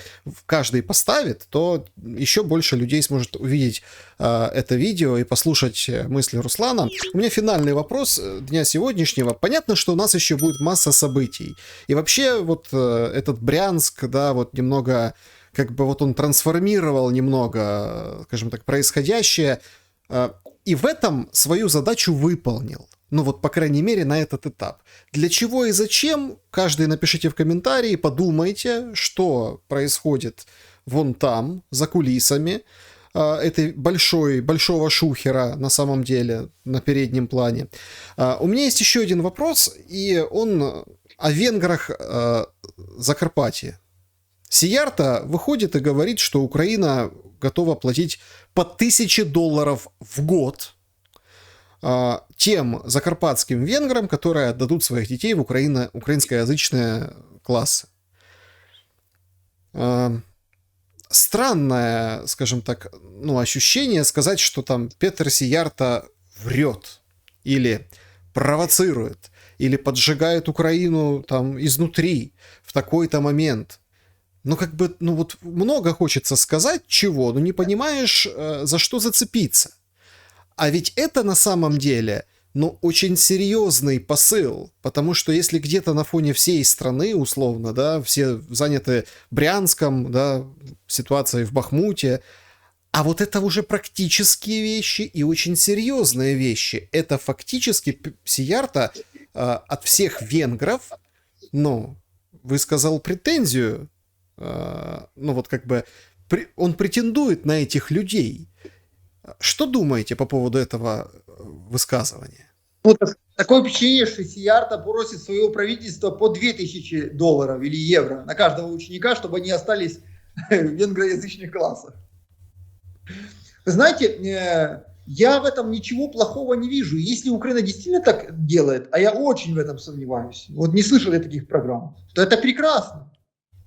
каждый поставит, то еще больше людей сможет увидеть это видео и послушать мысли Руслана. У меня финальный вопрос дня сегодняшнего. Понятно, что у нас еще будет масса событий. И вообще, вот этот Брянск, да, вот немного, как бы вот он трансформировал немного, скажем так, происходящее, и в этом свою задачу выполнил. Ну вот, по крайней мере, на этот этап. Для чего и зачем, каждый напишите в комментарии, подумайте, что происходит вон там, за кулисами этой большого шухера на самом деле, на переднем плане. У меня есть еще один вопрос, и он о венграх Закарпатья. Сиярта выходит и говорит, что Украина готова платить по $1000 в год тем закарпатским венграм, которые отдадут своих детей в украинскоязычные классы. Странное, скажем так, ну, ощущение сказать, что там Петр Сиярта врет или провоцирует, или поджигает Украину там изнутри в такой-то момент. Ну, как бы, ну вот много хочется сказать чего, но не понимаешь, за что зацепиться. А ведь это на самом деле, ну, очень серьезный посыл, потому что если где-то на фоне всей страны, условно, да, все заняты Брянском, да, ситуацией в Бахмуте, а вот это уже практические вещи и очень серьезные вещи. Это фактически Сиярта от всех венгров, ну, высказал претензию, ну, вот как бы он претендует на этих людей. Что думаете по поводу этого высказывания? Ну, такое впечатление, что Сиярта просит своего правительства по $2000 или евро на каждого ученика, чтобы они остались в венгроязычных классах. Вы знаете, я в этом ничего плохого не вижу. Если Украина действительно так делает, а я очень в этом сомневаюсь, вот не слышал я таких программ, то это прекрасно.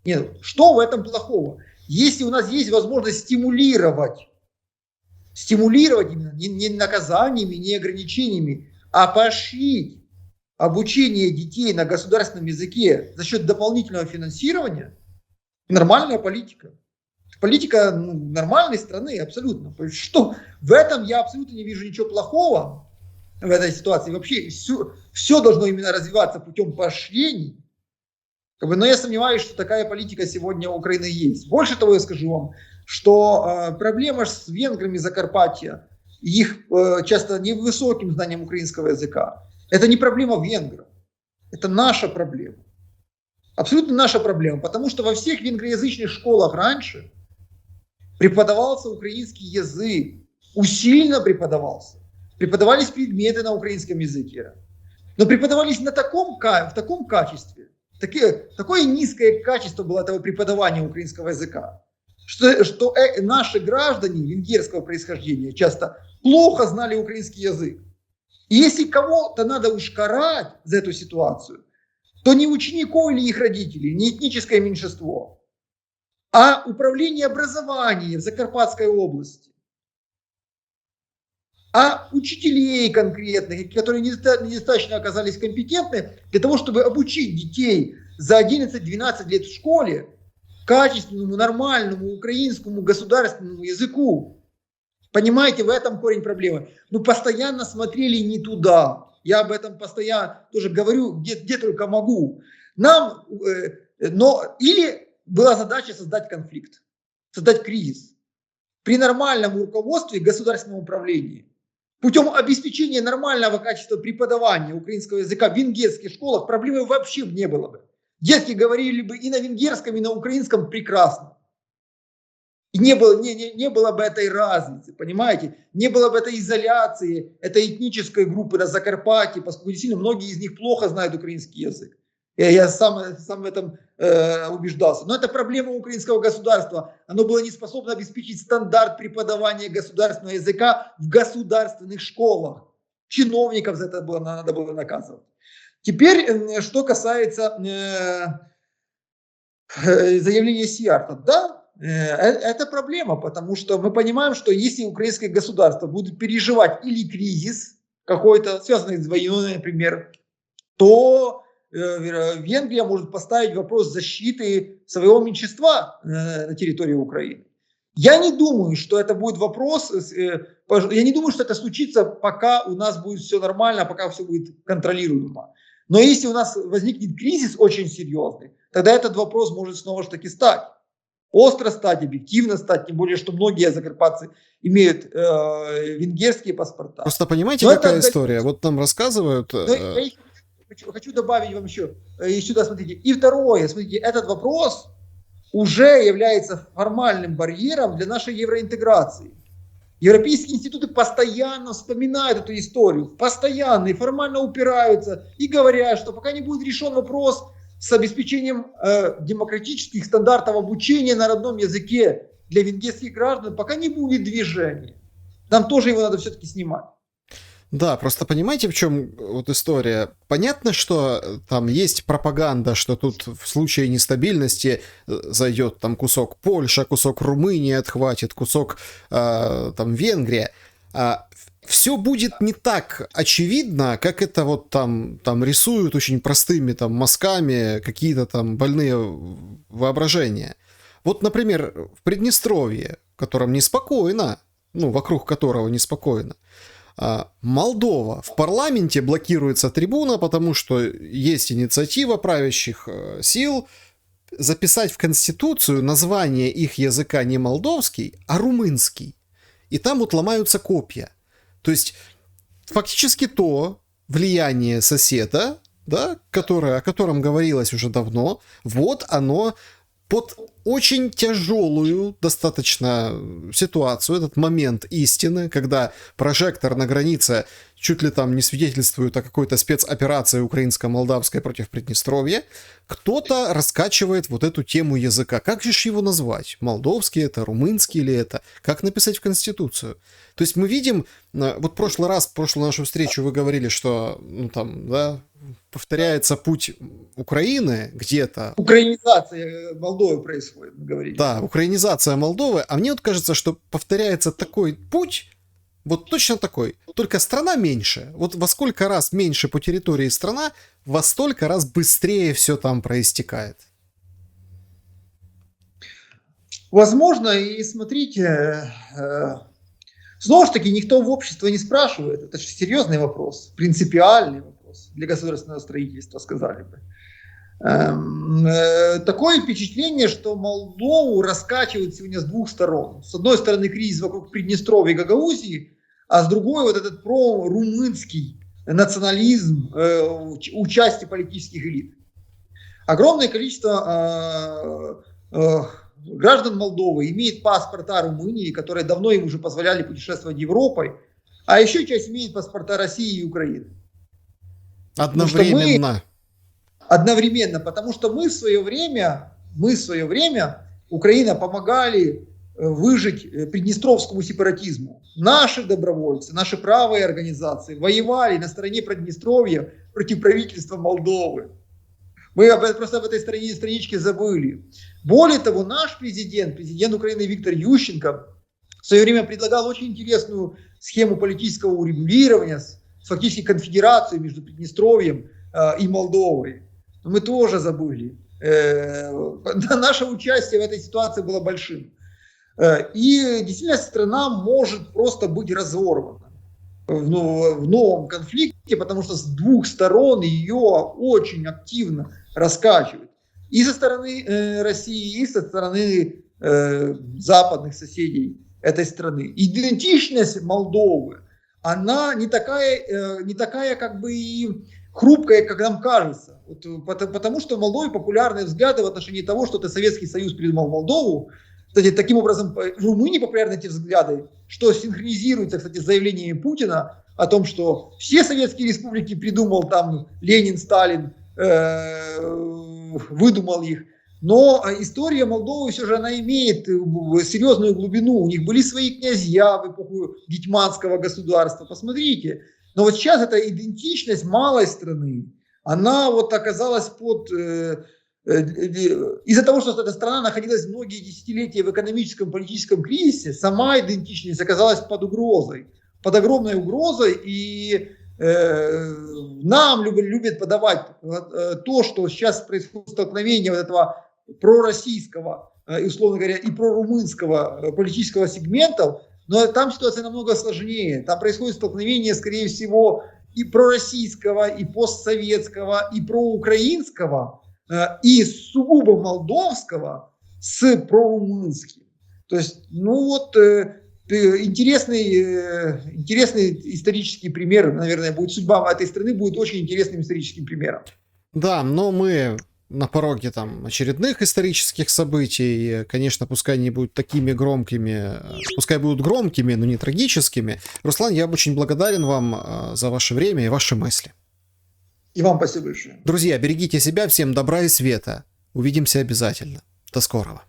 Нет, что в этом плохого? Если у нас есть возможность стимулировать именно не наказаниями, не ограничениями, а поощрить обучение детей на государственном языке за счет дополнительного финансирования, нормальная политика. Политика нормальной страны, абсолютно. Что? В этом я абсолютно не вижу ничего плохого в этой ситуации. Вообще все должно именно развиваться путем поощрений. Но я сомневаюсь, что такая политика сегодня у Украины есть. Больше того, я скажу вам, что проблема с венграми Закарпатья, их часто невысоким знанием украинского языка, Это не проблема венгров. Это наша проблема. Абсолютно наша проблема. Потому что во всех венгроязычных школах раньше преподавался украинский язык. Усиленно преподавался. Преподавались предметы на украинском языке. Но преподавались в таком качестве. Такое низкое качество было этого преподавания украинского языка, что наши граждане венгерского происхождения часто плохо знали украинский язык. И если кого-то надо уж карать за эту ситуацию, то не учеников или их родителей, не этническое меньшинство, а управление образования в Закарпатской области, а учителей конкретных, которые недостаточно оказались компетентны для того, чтобы обучить детей за 11-12 лет в школе качественному, нормальному украинскому государственному языку. Понимаете, в этом корень проблемы. Но постоянно смотрели не туда. Я об этом постоянно тоже говорю, где только могу. Или была задача создать конфликт, создать кризис. При нормальном руководстве государственного управления, путем обеспечения нормального качества преподавания украинского языка в венгерских школах проблемы вообще не было бы. Детки говорили бы и на венгерском, и на украинском прекрасно. И не было бы этой разницы, понимаете? Не было бы этой изоляции, этой этнической группы на Закарпатье, поскольку действительно многие из них плохо знают украинский язык. Я сам в этом убеждался. Но это проблема украинского государства. Оно было не способно обеспечить стандарт преподавания государственного языка в государственных школах. Чиновников за это надо было наказывать. Теперь, что касается заявления Сиярто. Да, это проблема, потому что мы понимаем, что если украинское государство будет переживать или кризис какой-то, связанный с войной, например, то Венгрия может поставить вопрос защиты своего меньшинства на территории Украины. Я не думаю, что это будет вопрос, я не думаю, что это случится, пока у нас будет все нормально, пока все будет контролируемо. Но если у нас возникнет кризис очень серьезный, тогда этот вопрос может снова же таки стать. Остро стать, объективно стать, тем более, что многие закарпатцы имеют венгерские паспорта. Просто понимаете, какая история? Вот нам рассказывают... Хочу добавить вам еще сюда, смотрите. И второе, смотрите, этот вопрос уже является формальным барьером для нашей евроинтеграции. Европейские институты постоянно вспоминают эту историю, постоянно и формально упираются и говорят, что пока не будет решен вопрос с обеспечением демократических стандартов обучения на родном языке для венгерских граждан, пока не будет движения. Нам тоже его надо все-таки снимать. Да, просто понимаете, в чем вот история? Понятно, что там есть пропаганда, что тут в случае нестабильности зайдет там кусок Польша, кусок Румынии отхватит, кусок там Венгрия. Все будет не так очевидно, как это вот там рисуют очень простыми там мазками какие-то там больные воображения. Вот, например, в Приднестровье, в котором неспокойно, вокруг которого неспокойно, Молдова. В парламенте блокируется трибуна, потому что есть инициатива правящих сил записать в Конституцию название их языка не молдовский, а румынский. И там вот ломаются копья. То есть фактически то влияние соседа, да, о котором говорилось уже давно, вот оно под очень тяжелую достаточно ситуацию, этот момент истины, когда прожектор на границе чуть ли там не свидетельствует о какой-то спецоперации украинско-молдавской против Приднестровья, кто-то раскачивает вот эту тему языка. Как же его назвать? Молдовский это, румынский ли это? Как написать в Конституцию? То есть мы видим, вот прошлую нашу встречу вы говорили, что повторяется путь Украины где-то. Украинизация Молдовы происходит, мы говорили. Да, украинизация Молдовы. А мне вот кажется, что повторяется такой путь, вот точно такой, только страна меньше. Вот во сколько раз меньше по территории страна, во столько раз быстрее все там проистекает. Возможно, и смотрите, снова же таки никто в обществе не спрашивает. Это же серьезный вопрос, принципиальный вопрос для государственного строительства, сказали бы. Такое впечатление, что Молдову раскачивают сегодня с двух сторон. С одной стороны кризис вокруг Приднестровья и Гагаузии, а с другой вот этот прорумынский национализм у части политических элит. Огромное количество граждан Молдовы имеет паспорта Румынии, которые давно им уже позволяли путешествовать Европой, а еще часть имеет паспорта России и Украины. Одновременно. Одновременно, потому что мы в свое время, Украина помогали выжить приднестровскому сепаратизму. Наши добровольцы, наши правые организации воевали на стороне Приднестровья против правительства Молдовы. Мы просто об этой страничке забыли. Более того, наш президент Украины Виктор Ющенко в свое время предлагал очень интересную схему политического урегулирования с фактически конфедерацией между Приднестровьем и Молдовой. Но мы тоже забыли. Наше участие в этой ситуации было большим. И действительно страна может просто быть разорвана в новом конфликте, потому что с двух сторон ее очень активно раскачивают. И со стороны России, и со стороны западных соседей этой страны. Идентичность Молдовы, она не такая как бы и хрупкая, как нам кажется. Потому что в Молдове популярные взгляды в отношении того, что это Советский Союз придумал Молдову. Кстати, таким образом, в Румынии популярны эти взгляды, что синхронизируется, кстати, с заявлениями Путина о том, что все советские республики придумал там Ленин, Сталин, выдумал их. Но история Молдовы все же она имеет серьезную глубину. У них были свои князья в эпоху гетьманского государства. Посмотрите. Но вот сейчас эта идентичность малой страны, она вот оказалась из-за того, что эта страна находилась многие десятилетия в экономическом, политическом кризисе, сама идентичность оказалась под угрозой, под огромной угрозой, и нам любят подавать то, что сейчас происходит столкновение вот этого пророссийского, условно говоря, и прорумынского политического сегментов, но там ситуация намного сложнее. Там происходит столкновение, скорее всего, и пророссийского, и постсоветского, и проукраинского, и сугубо молдовского с прорумынским. То есть, интересный исторический пример, наверное, будет судьба этой страны, будет очень интересным историческим примером. Да, но мы на пороге там очередных исторических событий, конечно, пускай не будут такими громкими, пускай будут громкими, но не трагическими. Руслан, я очень благодарен вам за ваше время и ваши мысли. И вам спасибо большое. Друзья, берегите себя, всем добра и света. Увидимся обязательно. До скорого.